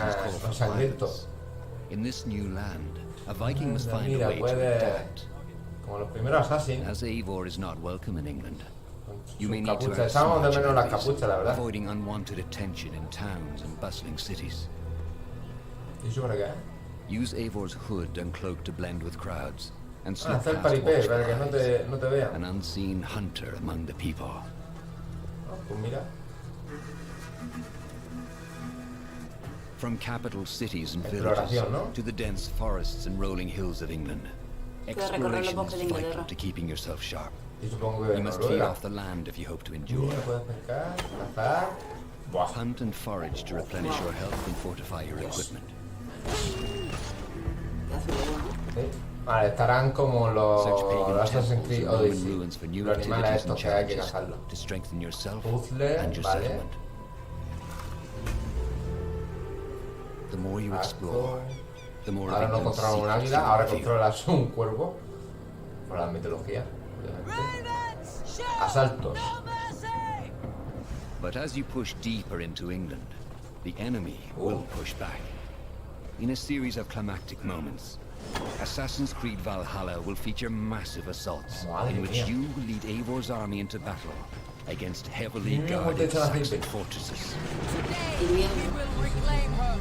sangriento. In this new land, a Viking must find a way to adapt. Como los primeros Assassin. As Eivor is not welcome in England, you may need to echamos de menos las capuchas, la verdad. avoiding unwanted attention in towns and bustling cities. ¿Y eso para qué? Use Eivor's hood and cloak to blend with crowds and slip hacer past paripé para que no te vean. an unseen hunter among the people. Pues mira. From capital cities and villages to the dense forests and rolling hills of England, exploration is vital to keeping yourself sharp. You must feed off the land if you hope to endure. Hunt and forage to replenish your health and fortify your equipment. Vale, estarán como los Assassin's Creed Odyssey. Los animales estos que hay que cazarlos. Puzzle, vale. The more you explore, the more ahora no controlas un águila, ahora controlas un cuervo. Por la mitología, obviamente. Asaltos. But as you push deeper into England, the enemy will push back. In a series of climactic moments, Assassin's Creed Valhalla will feature massive assaults in which you will lead Eivor's army into battle against heavily guarded Saxon fortresses. Today we will reclaim her.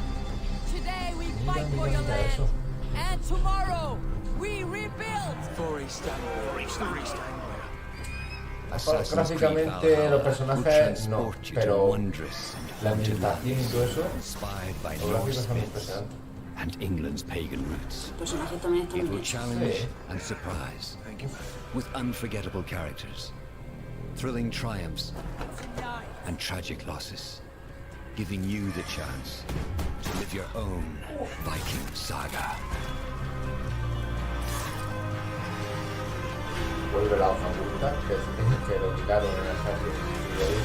Today we fight for your land. And tomorrow we rebuild. For East Anglia. Gráficamente los personajes no, pero la ambientación y todo eso, los gráficos son impresionantes. And England's pagan roots. It will challenge and surprise with unforgettable characters, thrilling triumphs, and tragic losses, giving you the chance to live your own Viking saga. Vuelve la hoja punta, que lo quitaron en el Assassin's Creed.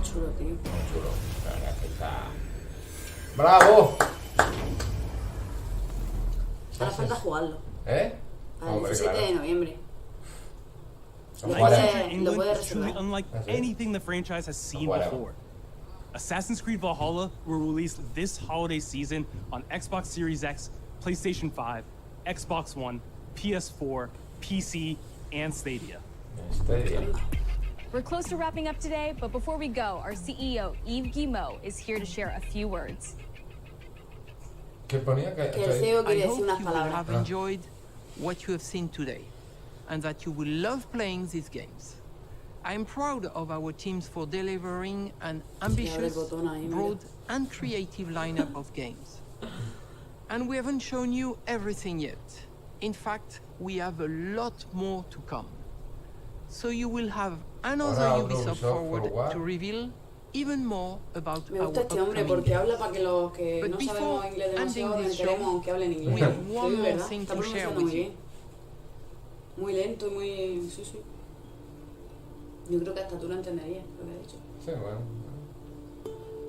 Chulo, tío. Muy chulo. La verdad que está... ¡Bravo! Ahora falta jugarlo. ¿Eh? Para el 17 de noviembre. England is truly unlike anything the franchise has seen before. Assassin's Creed Valhalla will release this holiday season on Xbox Series X, PlayStation 5, Xbox One, PS4, PC, and Stadia. We're close to wrapping up today, but before we go, our CEO, Yves Guillemot, is here to share a few words. Que el CEO quiere decir unas I palabras. hope you have enjoyed what you have seen today, and that you will love playing these games. I'm proud of our teams for delivering an ambitious, broad, and creative lineup of games. And we haven't shown you everything yet. In fact, we have a lot more to come. So you will have another Ubisoft Forward to reveal even more about our upcoming games. But before ending this show, we have one more thing to share with you. Muy lento y muy... Sí, sí. Yo creo que hasta tú lo entenderías, lo que he dicho. Sí, bueno.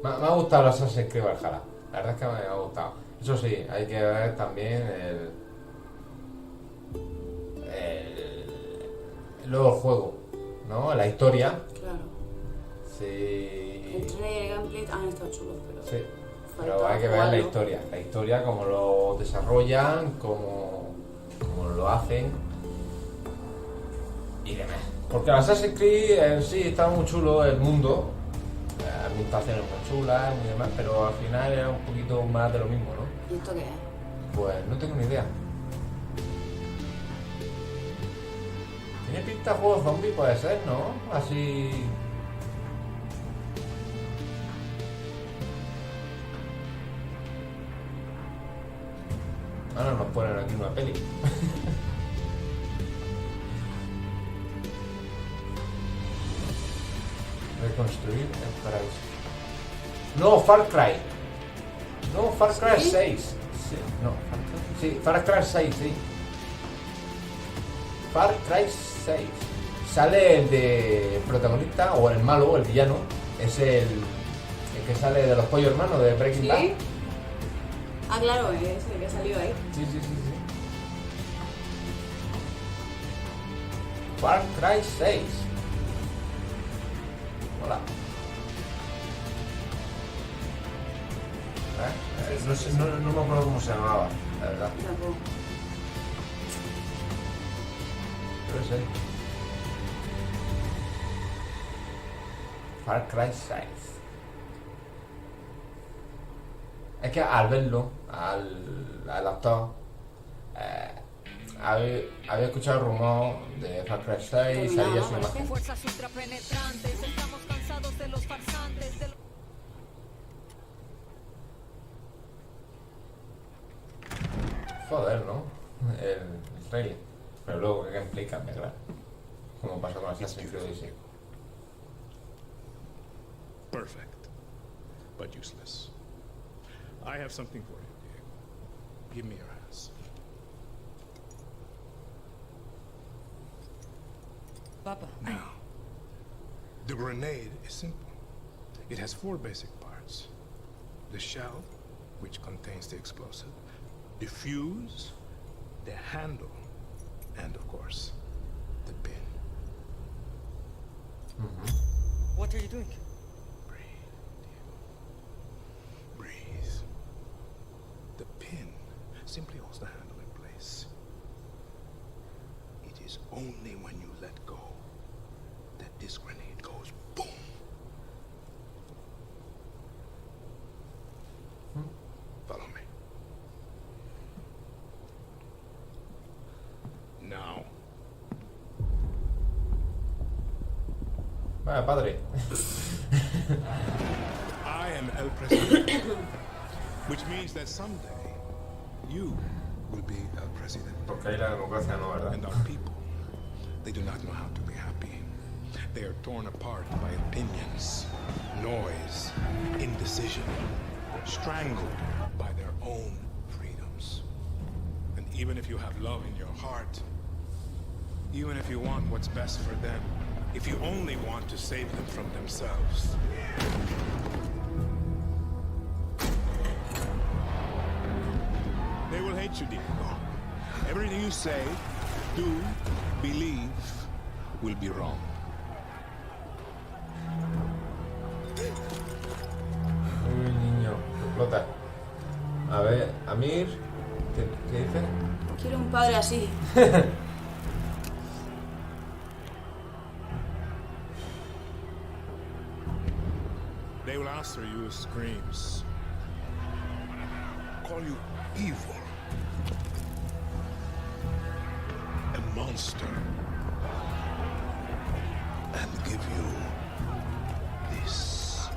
Me ha gustado el Assassin's Creed Valhalla. La verdad es que me ha gustado. Eso sí, hay que ver también luego el juego, ¿no? La historia. Claro. Sí. El trailer y el gameplay han estado chulos, pero... Sí. Pero hay que ver la historia. La historia, cómo lo desarrollan, cómo lo hacen y demás. Porque el Assassin's Creed en sí está muy chulo el mundo, las ambientaciones muy chulas y demás, pero al final era un poquito más de lo mismo, ¿no? ¿Y esto qué es? Pues no tengo ni idea. Tiene pinta de juego zombie, puede ser, ¿no? Así... Ahora nos ponen aquí una peli. Reconstruir el paraíso. No, Far Cry. No, Far Cry 6. Sí, no, Far Cry 6, sí. Far Cry 6. Sale el de protagonista, o el malo, o el villano. Es el que sale de los pollos hermanos de Breaking Bad. Ah, claro, es el que ha salido ahí. Sí. Far Cry 6. Hola. No me acuerdo cómo se llamaba, la verdad. Pero sí. Far Cry 6. Es que al verlo, al actor, había escuchado el rumor de Far Cry 6 y salía su imagen. Joder, ¿no? El trailer. Pero luego que gameplay cambia, claro. Como pasó con Assassin's Creed Odyssey. Perfect, but useless. I have something for you, Diego. Give me your hands. Papa. Now, the grenade is simple. It has 4 basic parts. The shell, which contains the explosive, the fuse, the handle, and of course, the pin. What are you doing? Breathe. The pin simply holds the handle in place. It is only when you let go that this grenade goes boom. Follow me. Now. Vaya padre. I am El Presidente, which means that someday you will be El Presidente. Porque ahí la democracia no, ¿verdad? And our people, they do not know how to be happy. They are torn apart by opinions, noise, indecision, strangled by their own freedoms. And even if you have love in your heart, even if you want what's best for them, if you only want to save them from themselves, they will hate you, Diego. Everything you say, do, believe, will be wrong. Uy, niño, explota. A ver, Amir, ¿qué dice? Quiero un padre así. They will answer you with screams, call you evil, a monster. and give you this.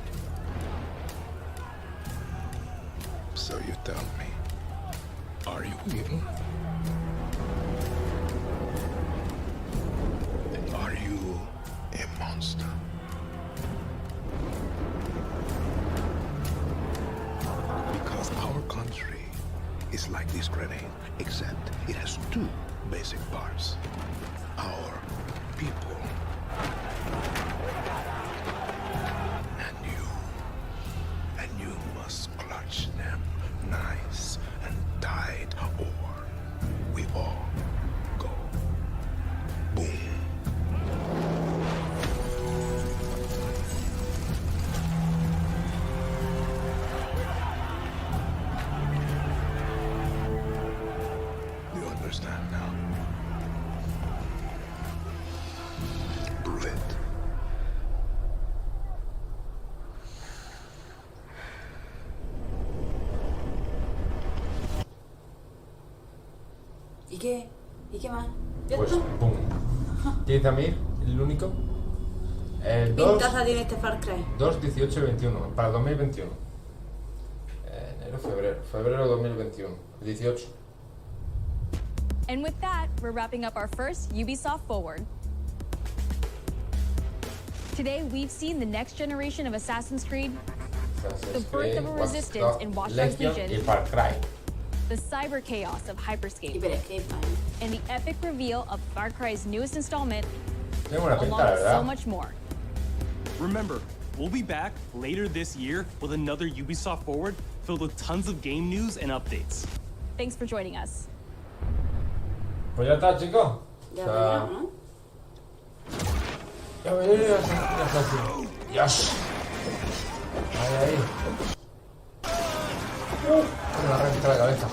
So you tell me, are you in? Are you a monster? Because our country is like this grenade, except it has two basic parts. Our people and you must clutch them nice and tight, or we all go boom. You understand now? Prove it. ¿Y qué? ¿Y qué más? Pues, pum. ¿Tienes a mí? ¿El único? El 2... Pintaza tiene este Far Cry. 2, 18 y 21. Para 2021. Enero, febrero. Febrero 2021. 18. And with that, we're wrapping up our first Ubisoft Forward. Today, we've seen the next generation of Assassin's Creed, the birth of a resistance in Watch Dogs Legion, y Far Cry. the cyber chaos of Hyperscape, and the epic reveal of Far Cry's newest installment, along with so much more. Remember, we'll be back later this year with another Ubisoft Forward filled with tons of game news and updates. Thanks for joining us. Pues ya está, chicos. Ya veremos, ¿no? Ya veremos. Yes. Ahí. Me va a reventar la cabeza.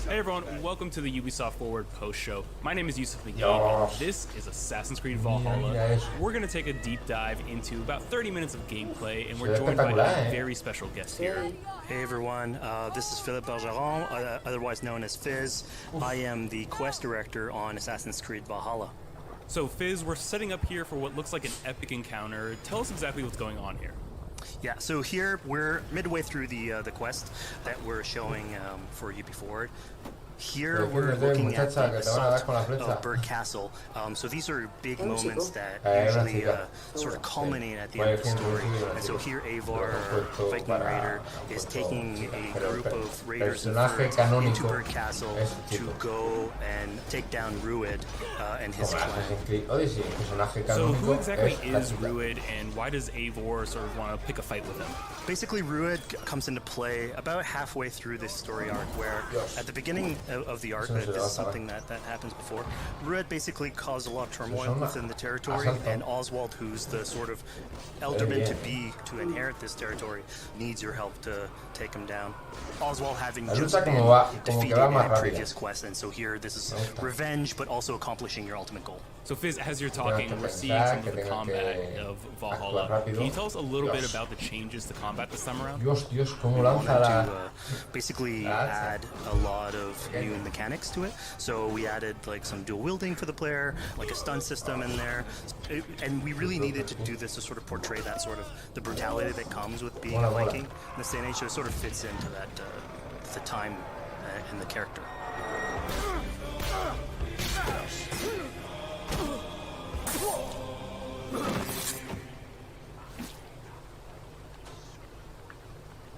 Hey everyone, welcome to the Ubisoft Forward post-show. My name is Yusuf McGee, and this is Assassin's Creed Valhalla. We're going to take a deep dive into about 30 minutes of gameplay, and we're joined by a very special guest here. Hey everyone, this is Philippe Bergeron, otherwise known as Fizz. I am the quest director on Assassin's Creed Valhalla. So Fizz, we're setting up here for what looks like an epic encounter. Tell us exactly what's going on here. Yeah, so here we're midway through the quest that we're showing for UB Forward. Here we're looking at the assault of Bird Castle. So these are big moments that usually sort of culminate at the end of the story. And so here Eivor, our Viking raider, is taking a group of raiders and birds into Bird Castle to go and take down Rued and his clan. So who exactly is Rued, and why does Eivor sort of want to pick a fight with him? Basically, Rued comes into play about halfway through this story arc, where at the beginning of the arc, this is something that happens before, Rued basically caused a lot of turmoil within the territory, and Oswald, who's the sort of elderman to inherit this territory, needs your help to take him down. Oswald having just been defeated in a previous quest, and so here this is revenge, but also accomplishing your ultimate goal. So Fizz, as you're talking, we're seeing some of the combat of Valhalla. Can you tell us a little bit about the changes to combat this time around? We wanted to basically add a lot of new mechanics to it. So we added like some dual wielding for the player, like a stun system in there, and we really needed to do this to sort of portray that sort of the brutality that comes with being a Viking in this day and age. So it sort of fits into that the time and the character.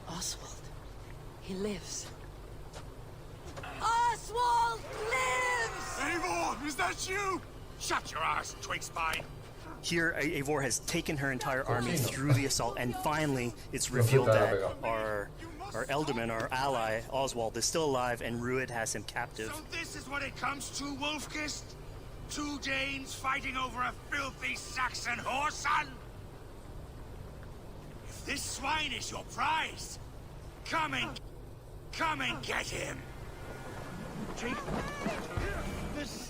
Oswald. He lives. Oswald lives! Eivor, is that you? Shut your ass, twig spine. Here, Eivor has taken her entire army through the assault, and finally, it's revealed that our Elderman, our ally, Oswald, is still alive, and Rued has him captive. So this is what it comes to, Wolfkist? Two Danes fighting over a filthy Saxon whoreson? If this swine is your prize, come and get him.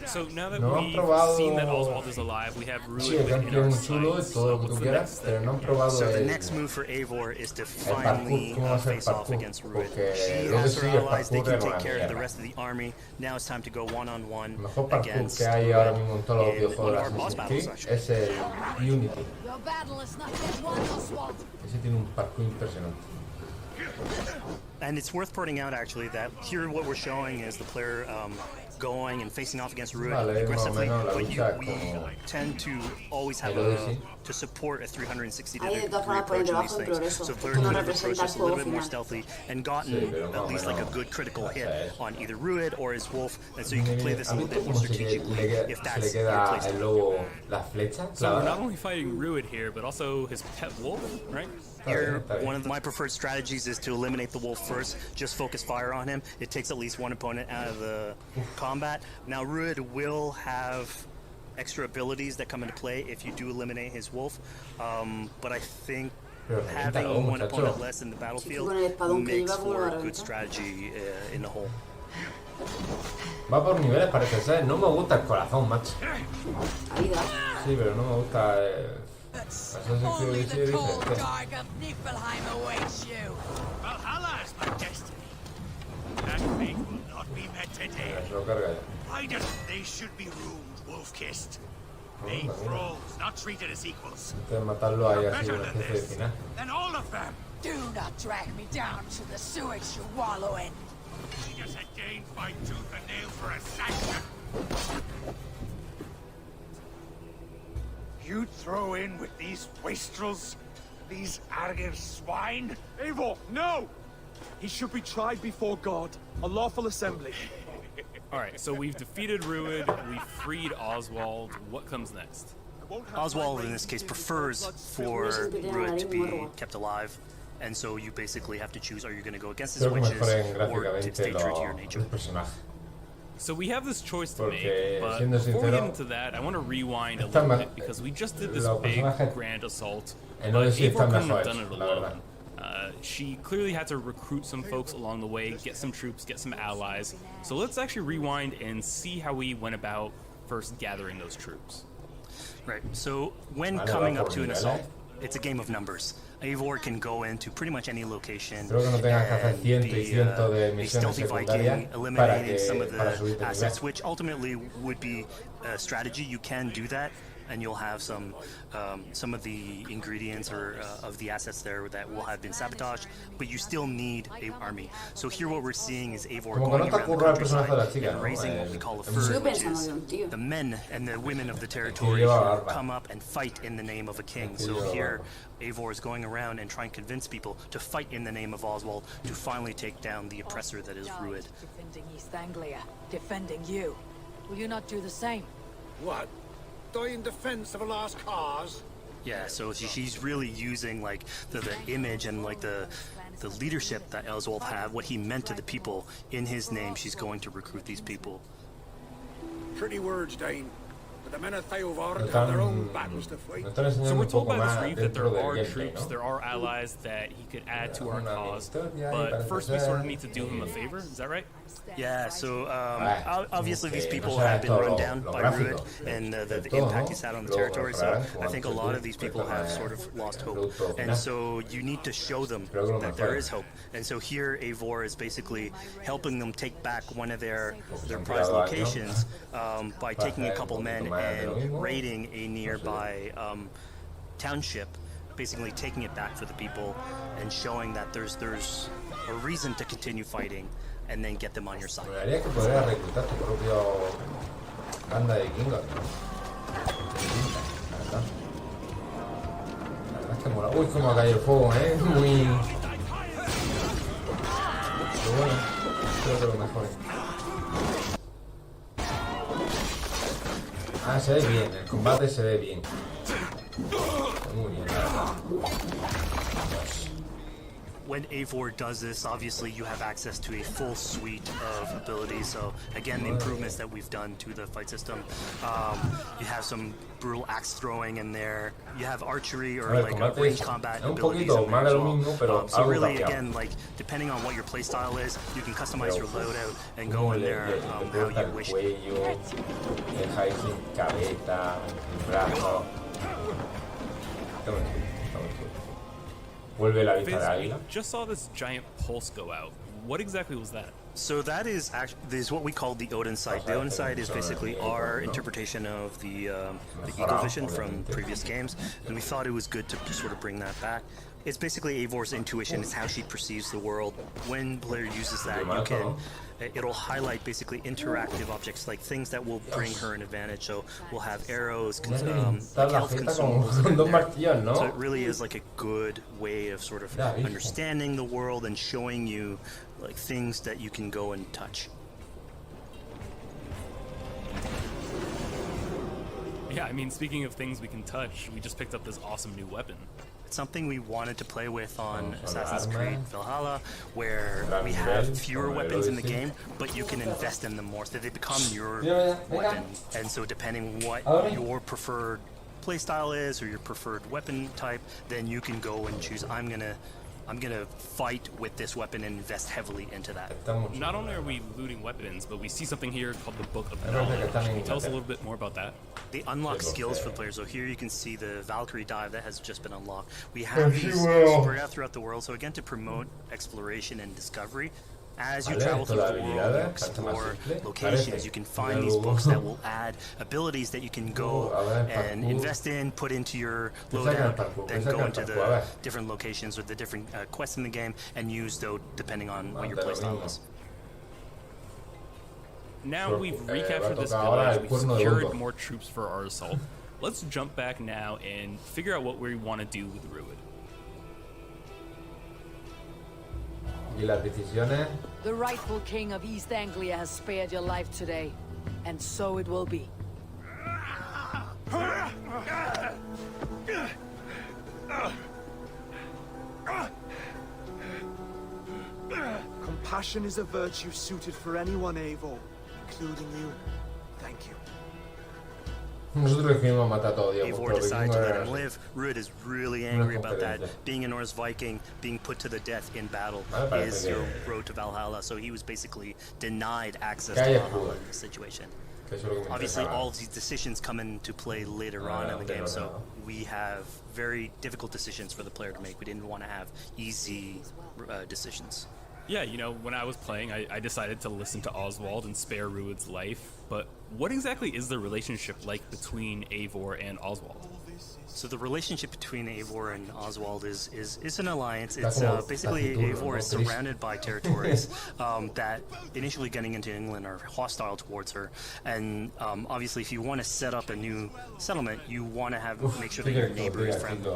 So now that No han we've probado. seen that Oswald is alive, we have Sí, el gameplay es muy chulo y todo lo que tú quieras, pero no han probado So the el next move for Eivor is to parkour. finally ¿Cómo va a ser face off parkour? against Ruud. Porque She lo que has her sí, el allies, they parkour can es take una care of the mierda. rest of the army. Now it's time to go one-on-one El mejor parkour against que hay ahora mismo en todos los in videojuegos one de of our boss Assassin's battles, Creed actually. es el Unity. Your battle is not yet won, Oswald. Ese tiene un parkour impresionante. And it's worth pointing out, actually, that here what we're showing is the player going and facing off against Ruud aggressively, but we tend to always have to support a 360-degree approach in these things. So players could have approached this a little bit more stealthily and gotten at least like a good critical hit on either Ruud or his wolf, and so you can play this a little bit more strategically if that's your playstyle. So we're not only fighting Ruud here, but also his pet wolf, right? Here, one of my preferred strategies is to eliminate the wolf first, just focus fire on him. It takes at least one opponent out of the combat. Now, Ruud will have extra abilities that come into play if you do eliminate his wolf, but I think having one opponent less in the battlefield makes for a good strategy in the whole. Va por niveles, parece ser. No me gusta el corazón, macho. Sí, pero no me gusta. Only the cold dark of Niflheim awaits you. Valhalla is my destiny. That fate will not be met today. Why does they should be roomed, wolf-kissed? Made thralls, not treated as equals. Matarlo ahí así, una especie de final. Then all of them. Do not drag me down to the sewage you wallow in. She just had gained by tooth and nail for a sanction. You throw in with these wastrels, these arrogant swine? Eivor, no! He should be tried before God, a lawful assembly. Alright, so we've defeated Ruud, we've freed Oswald. What comes next? Oswald, in this case, prefers for Ruud to be kept alive, and so you basically have to choose, are you going to go against his wishes or to stay true to your nature? So we have this choice to make, but before we get into that, I want to rewind a little bit because we just did this big grand assault, but Eivor couldn't have done it alone. She clearly had to recruit some folks along the way, get some troops, get some allies. So let's actually rewind and see how we went about first gathering those troops. Right, so when coming up to an assault, it's a game of numbers. Eivor can go into pretty much any location and be a stealthy Viking, eliminating some of the assets, which ultimately would be a strategy. You can do that, and you'll have some of the ingredients or of the assets there that will have been sabotaged, but you still need an army. So here what we're seeing is Eivor going around the countryside and raising what we call a fur, which is the men and the women of the territory who come up and fight in the name of a king. So here Eivor is going around and trying to convince people to fight in the name of Oswald to finally take down the oppressor that is Ruud. Defending East Anglia, defending you. Will you not do the same? What? Die in defense of a lost cause? Yeah, so she's really using like the image and like the leadership that Oswald had, what he meant to the people in his name. She's going to recruit these people. Pretty words, Dane. But the men of Theovar have their own battles to fight. So we're told by this reef that there are troops, there are allies that he could add to our cause, but first we sort of need to do him a favor, is that right? Yeah, so obviously these people have been run down by Ruud and the impact he's had on the territory, so I think a lot of these people have sort of lost hope. And so you need to show them that there is hope. And so here Eivor is basically helping them take back one of their prized locations by taking a couple men and raiding a nearby township, basically taking it back for the people and showing that there's a reason to continue fighting and then get them on your side. Uy, cómo cayó el fuego, muy... Pero bueno, creo que lo mejor. Ah, se ve bien, el combate se ve bien. Muy bien, la verdad. when Eivor does this, obviously you have access to a full suite of abilities. So again, the improvements that we've done to the fight system. You have some brutal axe throwing in there. You have archery or like range combat abilities in there as well. So really, again, like depending on what your playstyle is, you can customize your loadout and go in there how you wish. We just saw this giant pulse go out. What exactly was that? So that is what we call the Odin sight. The Odin sight is basically our interpretation of the Eagle Vision from previous games, and we thought it was good to sort of bring that back. It's basically Eivor's intuition. It's how she perceives the world. When the player uses that, it'll highlight basically interactive objects, like things that will bring her an advantage. So we'll have arrows, like health consumables. So it really is like a good way of sort of understanding the world and showing you like things that you can go and touch. Yeah, I mean, speaking of things we can touch, we just picked up this awesome new weapon. It's something we wanted to play with on Assassin's Creed Valhalla, where we have fewer weapons in the game, but you can invest in them more, so they become your weapon. And so depending what your preferred playstyle is or your preferred weapon type, then you can go and choose, I'm gonna fight with this weapon and invest heavily into that. Not only are we looting weapons, but we see something here called the Book of Knowledge. Can you tell us a little bit more about that? They unlock skills for the players. So here you can see the Valkyrie dive that has just been unlocked. We have these spread out throughout the world. So again, to promote exploration and discovery. As you travel through the world, you explore locations, you can find these books that will add abilities that you can go and invest in, put into your loadout, then go into the different locations or the different quests in the game and use those depending on what your playstyle is. Now we've recaptured this village, we've secured more troops for our assault. Let's jump back now and figure out what we want to do with Rued. The rightful king of East Anglia has spared your life today, and so it will be. Compassion is a virtue suited for anyone, Eivor, including you. Thank you. Eivor decided to let him live. Rued is really angry about that. Being a Norse Viking, being put to the death in battle is your road to Valhalla. So he was basically denied access to Valhalla in this situation. Obviously, all of these decisions come into play later on in the game, so we have very difficult decisions for the player to make. We didn't want to have easy decisions. Yeah, you know, when I was playing, I decided to listen to Oswald and spare Rued's life, but what exactly is the relationship like between Eivor and Oswald? So the relationship between Eivor and Oswald is an alliance. It's basically Eivor is surrounded by territories that initially getting into England are hostile towards her, and obviously if you want to set up a new settlement, you want to make sure that your neighbor is friendly.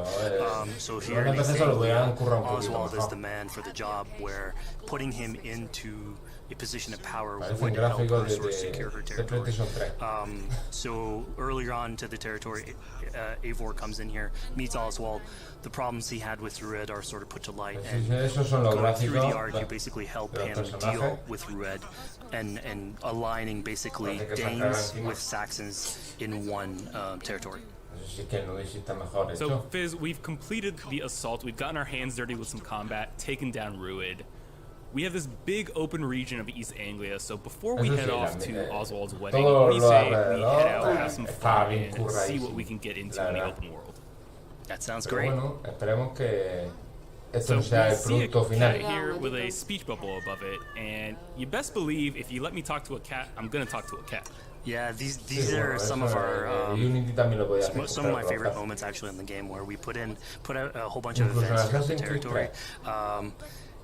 So here they say Oswald is the man for the job, where putting him into a position of power would help her sort of secure her territory. So earlier on to the territory, Eivor comes in here, meets Oswald. The problems he had with Rued are sort of put to light, and going through the art, you basically help him deal with Rued and aligning basically Danes with Saxons in one territory. So, Fizz, we've completed the assault. We've gotten our hands dirty with some combat, taken down Rued. We have this big open region of East Anglia, so before we head off to Oswald's wedding, we say we head out, have some fun, and see what we can get into in the open world. That sounds great. So we see a cat here with a speech bubble above it, and you best believe if you let me talk to a cat, I'm gonna talk to a cat. Yeah, these are some of our some of my favorite moments actually in the game, where we put out a whole bunch of events throughout the territory.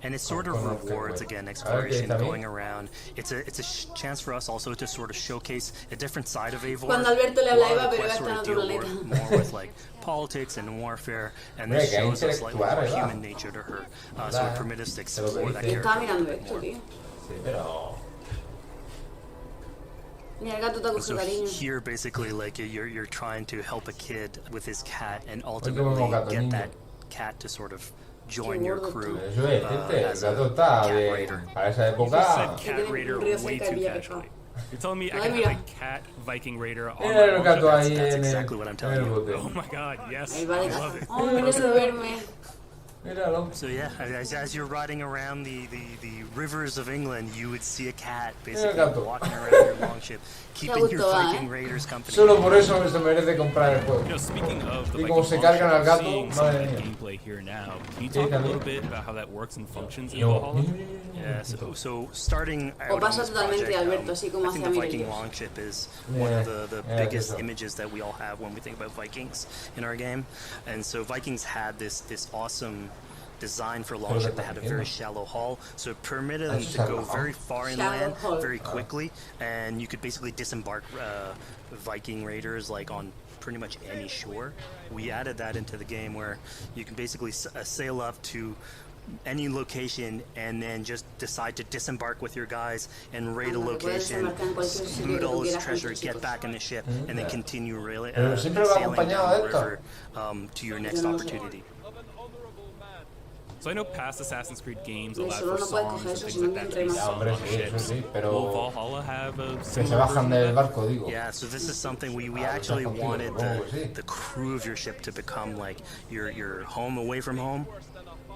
And it sort of rewards, again, exploration, going around. It's a chance for us also to sort of showcase a different side of Eivor. Cuando Alberto le hablaba, pero está en otro planeta. More with like politics and warfare, and this shows us like more human nature to her. So it permits us to explore that character. So here, basically, like you're trying to help a kid with his cat, and ultimately get that cat to sort of join your crew Eso es, gente, el gato está bien. Para esa época. Cat Raider way too casually. You're telling me I can have a cat Viking Raider on my el gato ahí That's en exactly what I'm telling you. Oh my god, yes. Ahí I va de love it. Oh, mira ese verme. Míralo. So yeah, as you're riding around the rivers of England, you would see a cat basically walking around your longship, keeping your Viking Raiders company. Solo por eso se merece comprar el juego. You know, speaking of the Y como se cargan al gato, madre mía. Gameplay here now. Can you talk a little bit about how that works and functions in Valhalla? Yeah, so starting out O on pasa this totalmente project, Alberto, así como I think hacia the Viking Miguel. longship is one of the biggest images that we all have when we think about Vikings in our game. And so Vikings had this awesome design for longship that had a very shallow hull, so it permitted them to go very far inland very quickly, and you could basically disembark Viking raiders like on pretty much any shore. We added that into the game where you can basically sail up to any location and then just decide to disembark with your guys and raid a location, loot all his treasure, get back in the ship, and then continue sailing down the river to your next opportunity. So I know past Assassin's Creed games allowed for songs and things like that to be sung on ships. Will Valhalla have a similar? Yeah, so this is something we actually wanted the crew of your ship to become like your home away from home.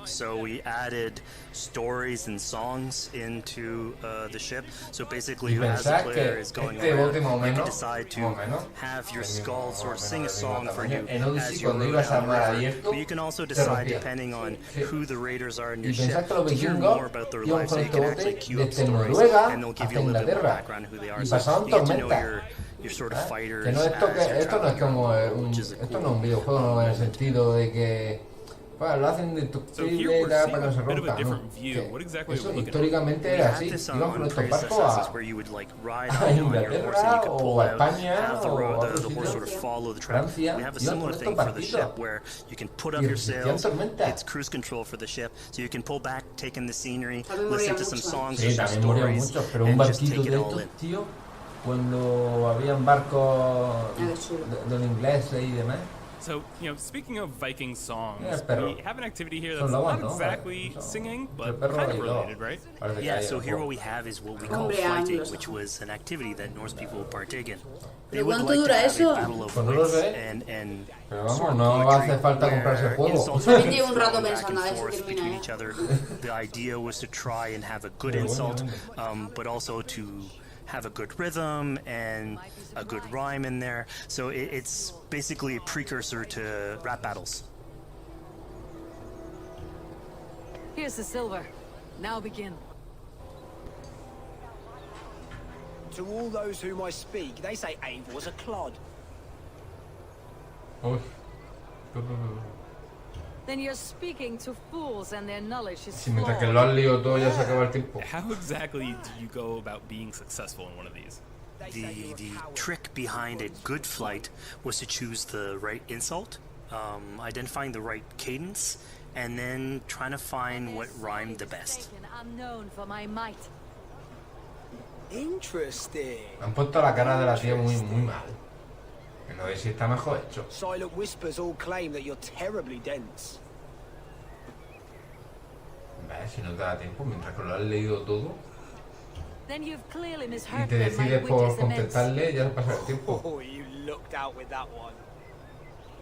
So we added stories and songs into the ship. So basically, as the player is going around, you can decide to have your skull sort of sing a song for you as you're moving down the river. But you can also decide, depending on who the raiders are in your ship, to hear more about their lives. So you can actually queue up stories, and they'll give you a little bit more background on who they are. So you get to know your sort of fighters. Esto no es como esto no es un videojuego en el sentido de que lo hacen indestructible para que no se rompa, ¿no? Eso históricamente era así. Iban con estos barcos a Inglaterra o a España o a otros sitios, Francia, iban con estos barquitos y existían tormentas. Sí, también murieron muchos, pero un barquito de estos, tío, cuando habían barcos del inglés y demás. So, you know, speaking of Viking songs, we have an activity here that's not exactly singing, but kind of related, right? Yeah, so here what we have is what we call fighting, which was an activity that Norse people would partake in. They would like to have a battle of wits and sort of insults back and forth between each other. The idea was to try and have a good insult, but also to have a good rhythm and a good rhyme in there. So it's basically a precursor to rap battles. Here's the silver. Now begin. To all those whom I speak, they say Eivor's a clod. Oh. Then you're speaking to fools and their knowledge is Si mientras que lo han liado todo ya se acaba el tiempo. How exactly do you go about being successful in one of these? The trick behind a good flight was to choose the right insult, identifying the right cadence, and then trying to find what rhymed the best. I'm known for my might. Interesting. Han puesto la cara de la tía muy mal. No sé si está mejor hecho. Silent whispers all claim that you're terribly dense. Vale, si no te da tiempo, mientras que lo has leído todo Then you've clearly y misheard te that my decides wit por is immense. contestarle, ya se pasa el tiempo. Oh, you looked out with that one.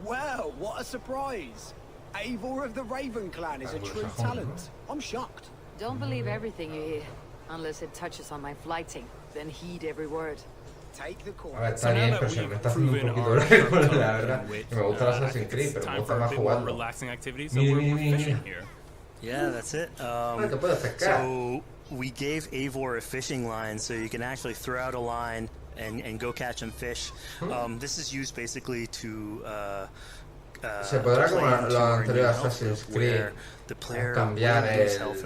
Well, what a surprise. Eivor of the Raven clan is a true talent. I'm shocked. Don't believe everything you hear, unless it touches on my flighting. Then heed every word. Take the call. A ver, está bien, pero se me está haciendo un poquito largo, la verdad. Me gusta el Assassin's Creed, pero me gusta más jugarlo. Mira. Yeah, that's it. So we gave Eivor a fishing line, so you can actually throw out a line and go catch some fish. This is used basically to se podrá, como lo anterior Assassin's Creed, cambiar el aspecto,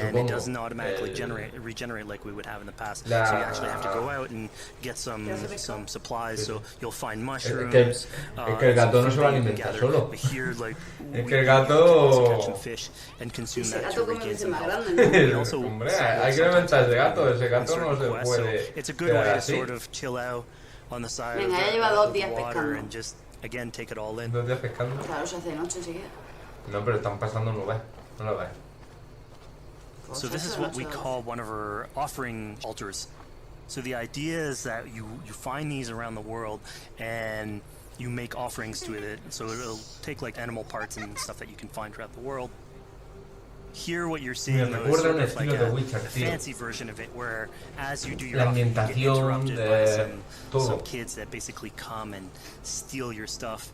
and it doesn't automatically regenerate like we would have in the past. So you actually have to go out and get some supplies. So you'll find mushrooms. Es que el gato no se va a alimentar solo. Here, like, es que el gato catch some fish and consume that to regain some health. Hombre, hay que alimentar ese gato. Ese gato no se puede. It's a good way to sort of chill out on the side of the water and just again take it all in. Claro, se hace noche enseguida. No, pero están pasando nubes. No lo ves. So this is what we call one of our offering altars. So the idea is that you find these around the world and you make offerings to it. So it'll take like animal parts and stuff that you can find throughout the world. Here what you're seeing though is sort of like a fancy version of it, where as you do your offering, you get interrupted by some kids that basically come and steal your stuff.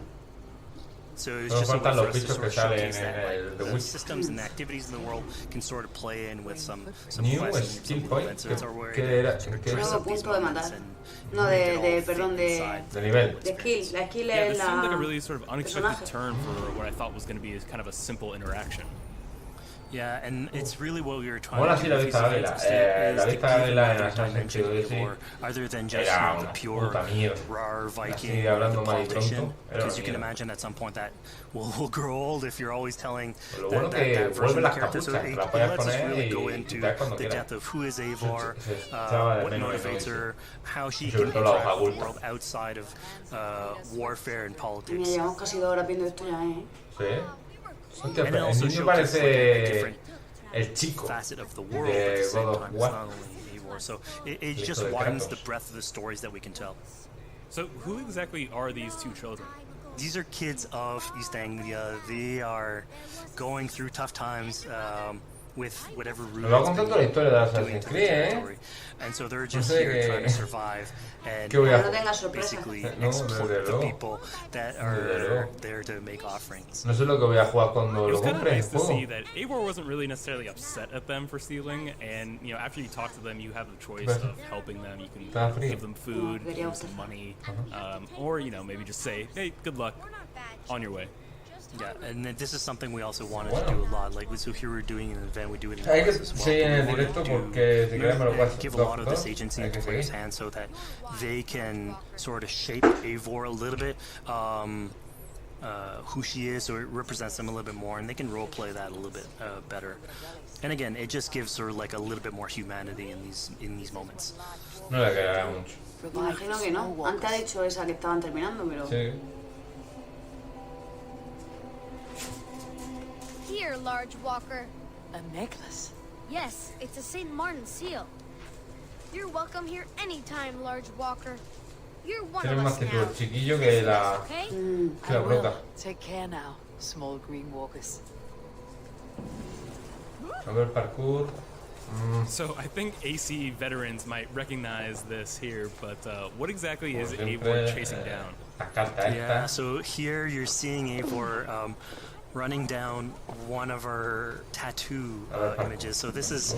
So it's just a way for us to sort of showcase that the systems and the activities in the world can sort of play in with some quests and some events. So it's our way to dress up these moments and no, perdón, de nivel. De skill. La skill yeah, es this la... seemed like a really sort of unexpected turn for what I thought was going to be kind of a simple interaction. Yeah, and it's really what we were trying Mola to así do la with vista these águila. events La is vista to give águila en another Assassin's dimension Creed of Eivor, other than just era the una pure puta mierda. raw Viking, Así, or the hablando mal y politician, pronto, era because una you can mierda. imagine at some point that will grow old if you're always telling Lo bueno que that version vuelve of the las character. So capuchas, it las puedes lets us poner really y go into quitar cuando the quieras. depth of who is Eivor, echaba de what menos motivates eso. her, how she Sobre can todo la interact hoja with the oculta. world outside of warfare and Mira, politics. llevamos casi 2 horas viendo esto ya, Sí. Hostia, And it pero el also niño showcases parece like a different el chico facet of the world de at the same God of time. It's War. not only Eivor, so it Listo just de widens Kratos. the breadth of the stories that we can tell. So who exactly are these two children? These are kids of East Anglia. They are going through tough times with whatever Me va contando la historia de doing Assassin's to the Creed, territory. And so they're just sé here qué- trying to survive and ¿Qué voy a- basically No, exploit desde the luego. people that Desde are luego. there to make offerings. No sé lo que voy a jugar cuando It lo was kind of compre el nice to juego. see that Eivor wasn't really necessarily upset at them for stealing, and you know, after you talk to them, you have the choice Pues, of helping them. You can está frío. give them food, give them some money, or you know, maybe just say, "Hey, good luck, on your way." Yeah, and then this is something we also wanted to do a lot. Like, so here we're doing an event, we do it in Hay que class as well. seguir en el We wanted directo to porque si querés me lo paso. give a lot of this Dos, agency hay into que players' seguir. hands so that they can sort of shape Eivor a little bit, who she is, so it represents them a little bit more, and they can role play that a little bit better. And again, it just gives her like a little bit more humanity in these moments. No le quedará mucho. Me imagino que no. Antes ha dicho esa que estaban terminando, pero... Sí. Here, large walker. A necklace. Yes, it's a St. Martin seal. You're welcome here anytime, large walker. You're one Tienes of más us que tú now. el chiquillo que la... Okay? que la broca. Take care now, small green walkers. A ver, parkour. So I think AC veterans might recognize this here, but what exactly is Como Eivor siempre, chasing down? La carta Yeah, esta. so here you're seeing Eivor running down one of her tattoo images. So this is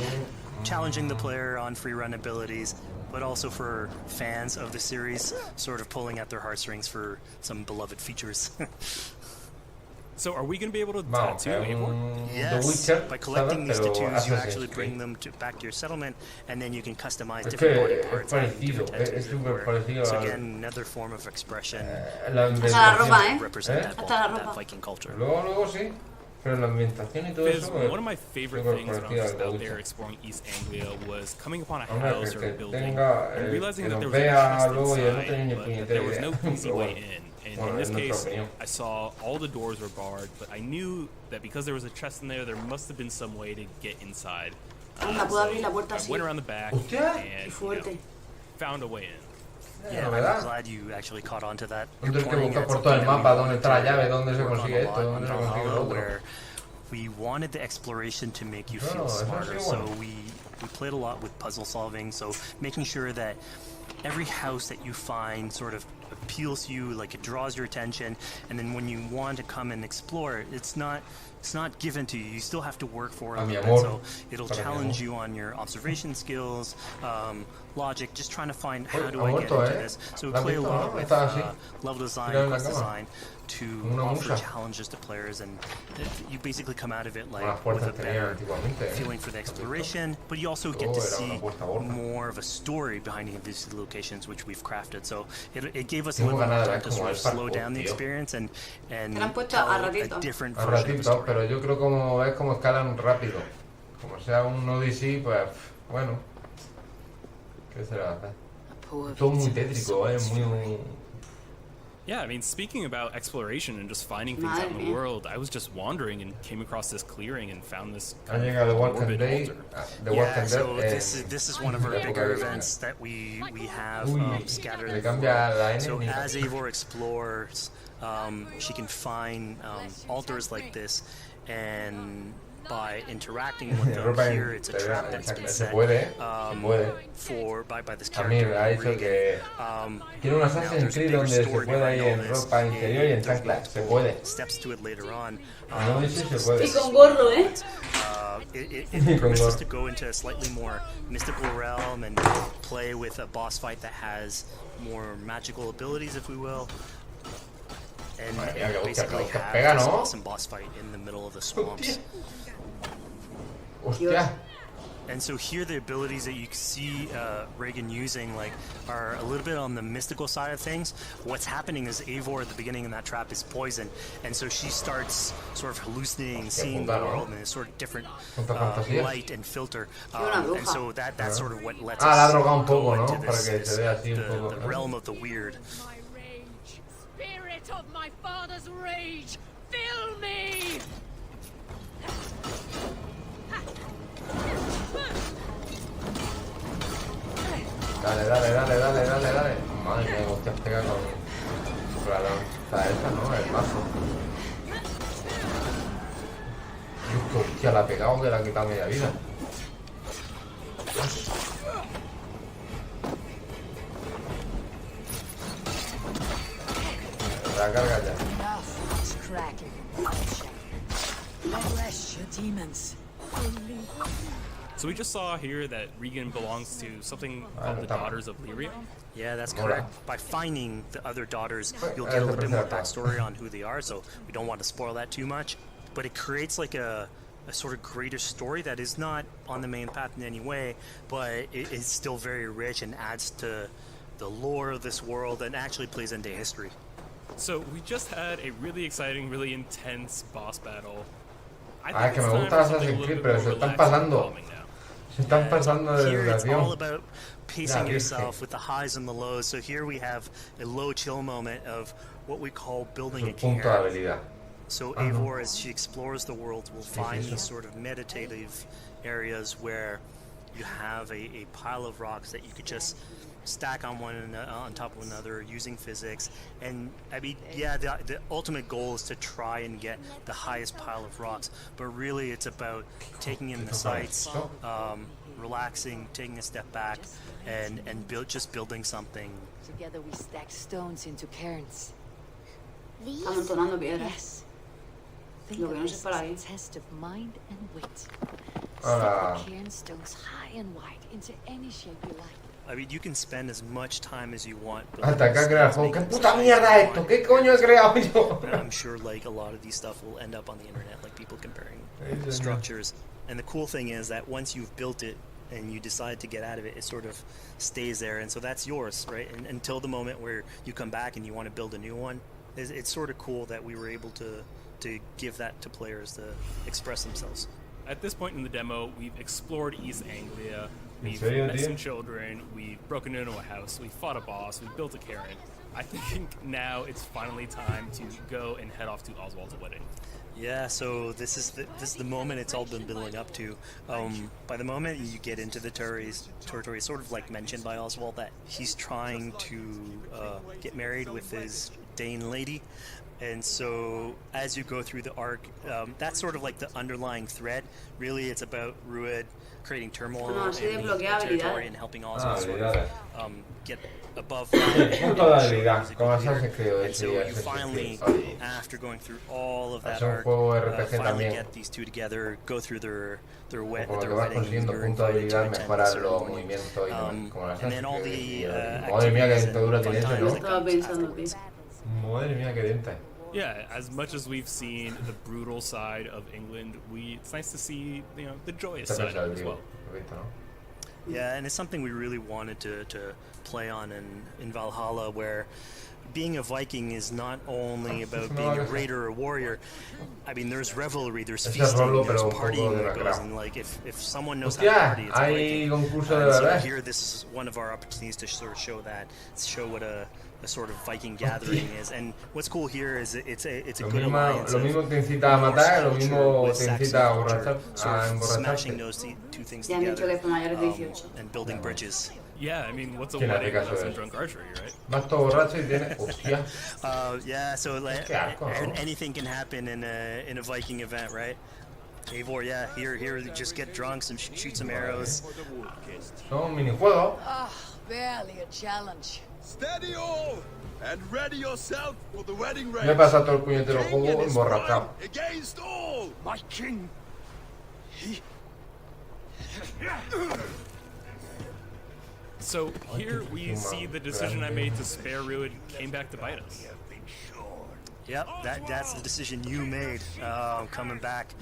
challenging the player on free run abilities, but also for fans of the series, sort of pulling at their heartstrings for some beloved features. So are we going to be able to Vamos, tattoo Eivor? Yes, Witcher, by collecting these ¿sabes? Pero tattoos, you Assassin's actually Creed. bring them back to your settlement, and then you can customize Es different body que es parts. and different parecido, tattoos es súper everywhere. parecido So al... again, another form of expression. La Hasta la ropa, ambientación. Represent that, Hasta la that ropa. Viking culture. Luego sí. Pero la ambientación y todo Because eso... one of my favorite súper things when I parecido was al de out Witcher. there exploring East Anglia was coming upon a Hombre, house or a que building tenga, and realizing que that there nos was a vea chest luego y no inside, tiene ni but that puñetera there was no idea. easy Pero way bueno. in. And Bueno, in this es nuestra case, opinión. I saw all the doors were barred, but I knew that because there was a chest in there must have been some way to get inside. Anda, puedo abrir la puerta I así. went around the back Hostia, Qué and you know, fuerte. found a way in. Yeah, ¿verdad? I'm glad you actually caught on to that. Entonces que Pointing buscar at por todo el something that mapa we dónde wanted está la to llave, dónde se work on consigue a esto, lot dónde on se consigue Valhalla, lo otro. where we wanted the exploration to make you No, feel eso smarter. sí, So bueno. we played a lot with puzzle solving, so making sure that every house that you find sort of appeals to you, like it draws your attention, and then when you want to come and explore it, it's not given to you. You still have to work for it. A mi And amor. so it'll Para mi challenge amor. you on your observation skills, logic, just trying to find how Uy, do ha I get muerto, into ¿eh? this. So we ¿La has play a visto, lot no? with Está así. level design, Tirado en la quest cama. design to Una offer musa. challenges to players, and you basically come out of it like Las with a puertas tenían better antiguamente. feeling for the exploration, but you also get Oh, to era see una puerta gorda. more of a story behind each of these locations, which we've crafted. So it gave us a Tengo little more ganas de time ver to cómo sort of es slow parkour, down the tío. experience and Te la han puesto tell a a ratito. different A version of the ratito, story. pero yo creo como ves como escalan rápido. Como sea un Odyssey, pues bueno. ¿Qué se le va a hacer? Todo muy tétrico, muy... Yeah, I mean, speaking about exploration and just finding things out in the world, I was just wandering and came across this clearing and found this kind of morbid altar. Yeah, so this is one of our bigger events that we have scattered in the world. So as Eivor explores, she can find altars like this, and by interacting with them here, it's a trap that's been set by this character. Tiene un Assassin's Creed donde se puede ir en ropa interior y en chanclas. Se puede. Steps to it later on. No dice se puede. Y con gorro, It permits us to go into a slightly more mystical realm and play with a boss fight that has more magical abilities, if we will. And basically have this awesome boss fight in the middle of the swamps. Hostia. And so here the abilities that you see Reagan using are a little bit on the mystical side of things. What's happening is Eivor at the beginning in that trap is poisoned, and so she starts sort of hallucinating, seeing the world in a sort of different light and filter. And so that's sort of what lets us go into the realm of the weird. Spirit of my father's rage, fill me! Dale. Madre mía, hostias pega con la lanza esa, ¿no? El mazo. Hostia, la ha pegado que le ha quitado media vida. La carga ya. So we just saw here that Regan belongs to something called the Daughters of Lyria. Yeah, that's correct. By finding the other daughters, you'll get a little bit more backstory on who they are, so we don't want to spoil that too much. But it creates like a sort of greater story that is not on the main path in any way, but it is still very rich and adds to the lore of this world and actually plays into history. So we just had a really exciting, really intense boss battle. Ah, que me gusta Assassin's Creed, pero se están pasando. Se están pasando de Here it's duración. all about pacing yourself with the highs and the lows. So here we have a low chill moment of what we call building a cairn. So Eivor, as she explores the world, will find these sort of meditative areas where you have a pile of rocks that you could just stack on on top of another using physics. And I mean, yeah, the ultimate goal is to try and get the highest pile of rocks, but really it's about taking in the sights, relaxing, taking a step back, and just building something. Together we stack stones into cairns. Amontonando piedras. Yes. Think of this as a test of mind and wit. Stack the cairn stones high and wide into any shape you like. I mean, you can spend as much time as you want. Hasta acá crear juego. ¿Qué puta mierda esto? ¿Qué coño he creado yo? I'm sure like a lot of these stuff will end up on the internet, like people comparing structures. And the cool thing is that once you've built it and you decide to get out of it, it sort of stays there, and so that's yours, right? And until the moment where you come back and you want to build a new one, it's sort of cool that we were able to give that to players to express themselves. At this point in the demo, we've explored East Anglia, we've met some children, we've broken into a house, we fought a boss, we built a cairn. I think now it's finally time to go and head off to Oswald's wedding. Yeah, so this is the moment it's all been building up to. By the moment you get into the territory, sort of like mentioned by Oswald, that he's trying to get married with his Dane lady. And so as you go through the arc, that's sort of like the underlying thread. Really, it's about Rued creating turmoil in the territory and helping Oswald sort of get above that. And so you finally, after going through all of that arc, finally get these two together, go through their wedding, you're invited to attend the ceremony. And then all the activities and fun times that comes afterwards. Madre mía, qué diente. Yeah, as much as we've seen the brutal side of England, it's nice to see the joyous side as well. Yeah, and it's something we really wanted to play on in Valhalla, where being a Viking is not only about being a raider or a warrior. I mean, there's revelry, there's feasting, there's partying that goes, and like if someone knows how to party, it's a Viking. So here, this is one of our opportunities to sort of show what a sort of Viking gathering is. And what's cool here is it's a good alliance of Norse culture with Saxon culture, sort of smashing those two things together and building bridges. Yeah, I mean, what's a wedding without some drunk archery, right? Yeah, so like anything can happen in a Viking event, right? Eivor, yeah, here, just get drunk, shoot some arrows. Barely a challenge. Steady all, and ready yourself for the wedding race. Me he pasado todo el puñetero juego emborrachado. Against all, my king. So here we see the decision I made to spare Rued came back to bite us. Yep, that's the decision you made, coming back.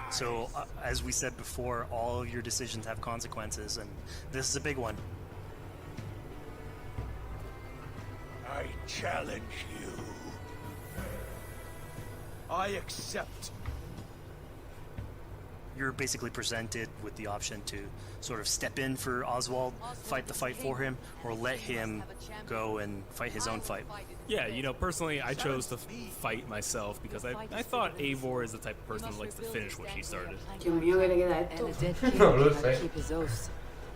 So as we said before, all of your decisions have consequences, and this is a big one. I challenge you. I accept. You're basically presented with the option to sort of step in for Oswald, fight the fight for him, or let him go and fight his own fight. Yeah, you know, personally, I chose to fight myself because I thought Eivor is the type of person who likes to finish what she started. No lo sé. Se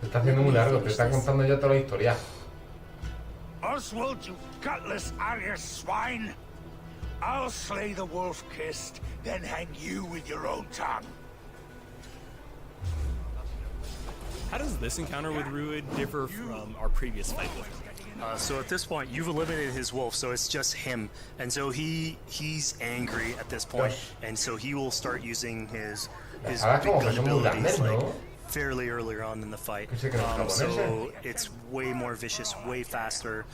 está haciendo muy largo, te está contando ya toda la historia. Oswald, you gutless Arya swine! I'll slay the wolf-kissed, then hang you with your own tongue. How does this encounter with Rued differ from our previous fight with him? So at this point, you've eliminated his wolf, so it's just him. And so he's angry at this point, and so he will start using his big gun abilities like fairly earlier on in the fight. So it's way more vicious, way faster.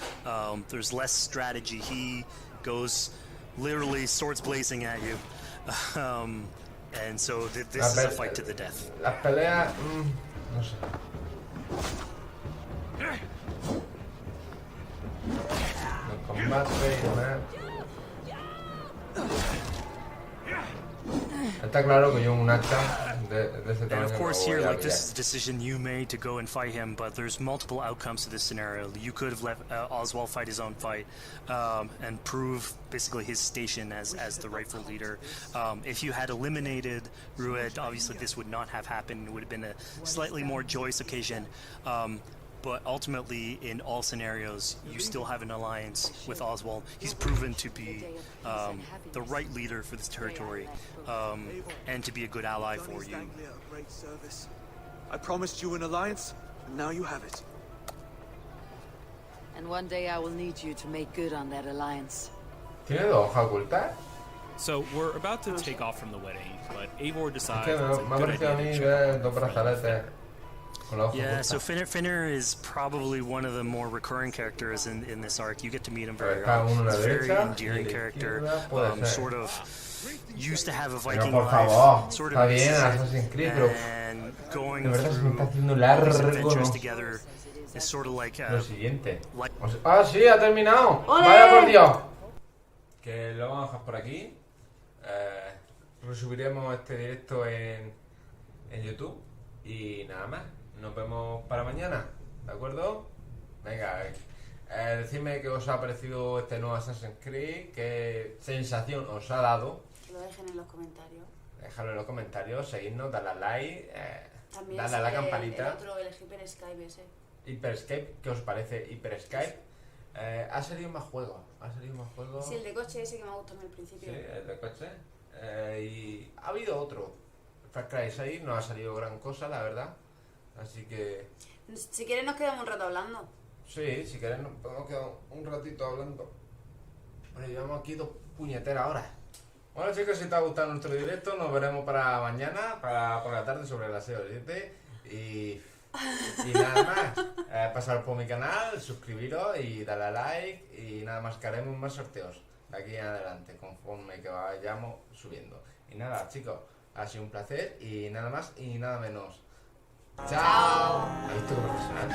There's less strategy. He goes literally swords blazing at you. And so this is a fight to the death. La pelea, no sé. El combate, está claro que yo un hacha de ese tamaño. And of course here, like, this is the decision you made to go and fight him, but there's multiple outcomes to this scenario. You could have let Oswald fight his own fight and prove basically his station as the rightful leader. If you had eliminated Rued, obviously this would not have happened. It would have been a slightly more joyous occasion. But ultimately, in all scenarios, you still have an alliance with Oswald. He's proven to be the right leader for this territory, and to be a good ally for you. Great service. I promised you an alliance, and now you have it. And one day I will need you to make good on that alliance. ¿Tiene dos hojas ocultas? So we're about to take off from the wedding, but Eivor decides it's a me ha good parecido a mí idea. ver dos brazaletes. Yeah, so Finner is probably one of the more recurring characters in this arc. You get to meet him very often. He's a very endearing character, sort of used to have a Viking life, sort of and going through these adventures together is sort of like lo siguiente. Ah, sí, ha terminado. Vaya por Dios. Que lo vamos a dejar por aquí. Resubiremos este directo en YouTube y nada más. Nos vemos para mañana, ¿de acuerdo? Venga, decidme qué os ha parecido este nuevo Assassin's Creed, qué sensación os ha dado. Que lo dejen en los comentarios. Dejadlo en los comentarios, seguidnos, dadle a like, también dadle a la campanita. El otro, el Hyper Skype ese. Hyper Skype, ¿qué os parece Hyper Skype? Ha salido más juegos, Sí, el de coche ese que me ha gustado al principio. Sí, el de coche. Y ha habido otro. Far Cry 6 no ha salido gran cosa, la verdad. Así que... Si quieres nos quedamos un rato hablando. Sí, si quieres nos podemos quedar un ratito hablando. Bueno, llevamos aquí 2 puñeteras horas. Bueno chicos, si te ha gustado nuestro directo, nos veremos para mañana, por la tarde sobre las 6 o 7. Y nada más, pasaros por mi canal, suscribiros y darle a like. Y nada más, que haremos más sorteos de aquí en adelante, conforme que vayamos subiendo. Y nada chicos, ha sido un placer y nada más y nada menos. Chao. ¿Has visto qué profesional?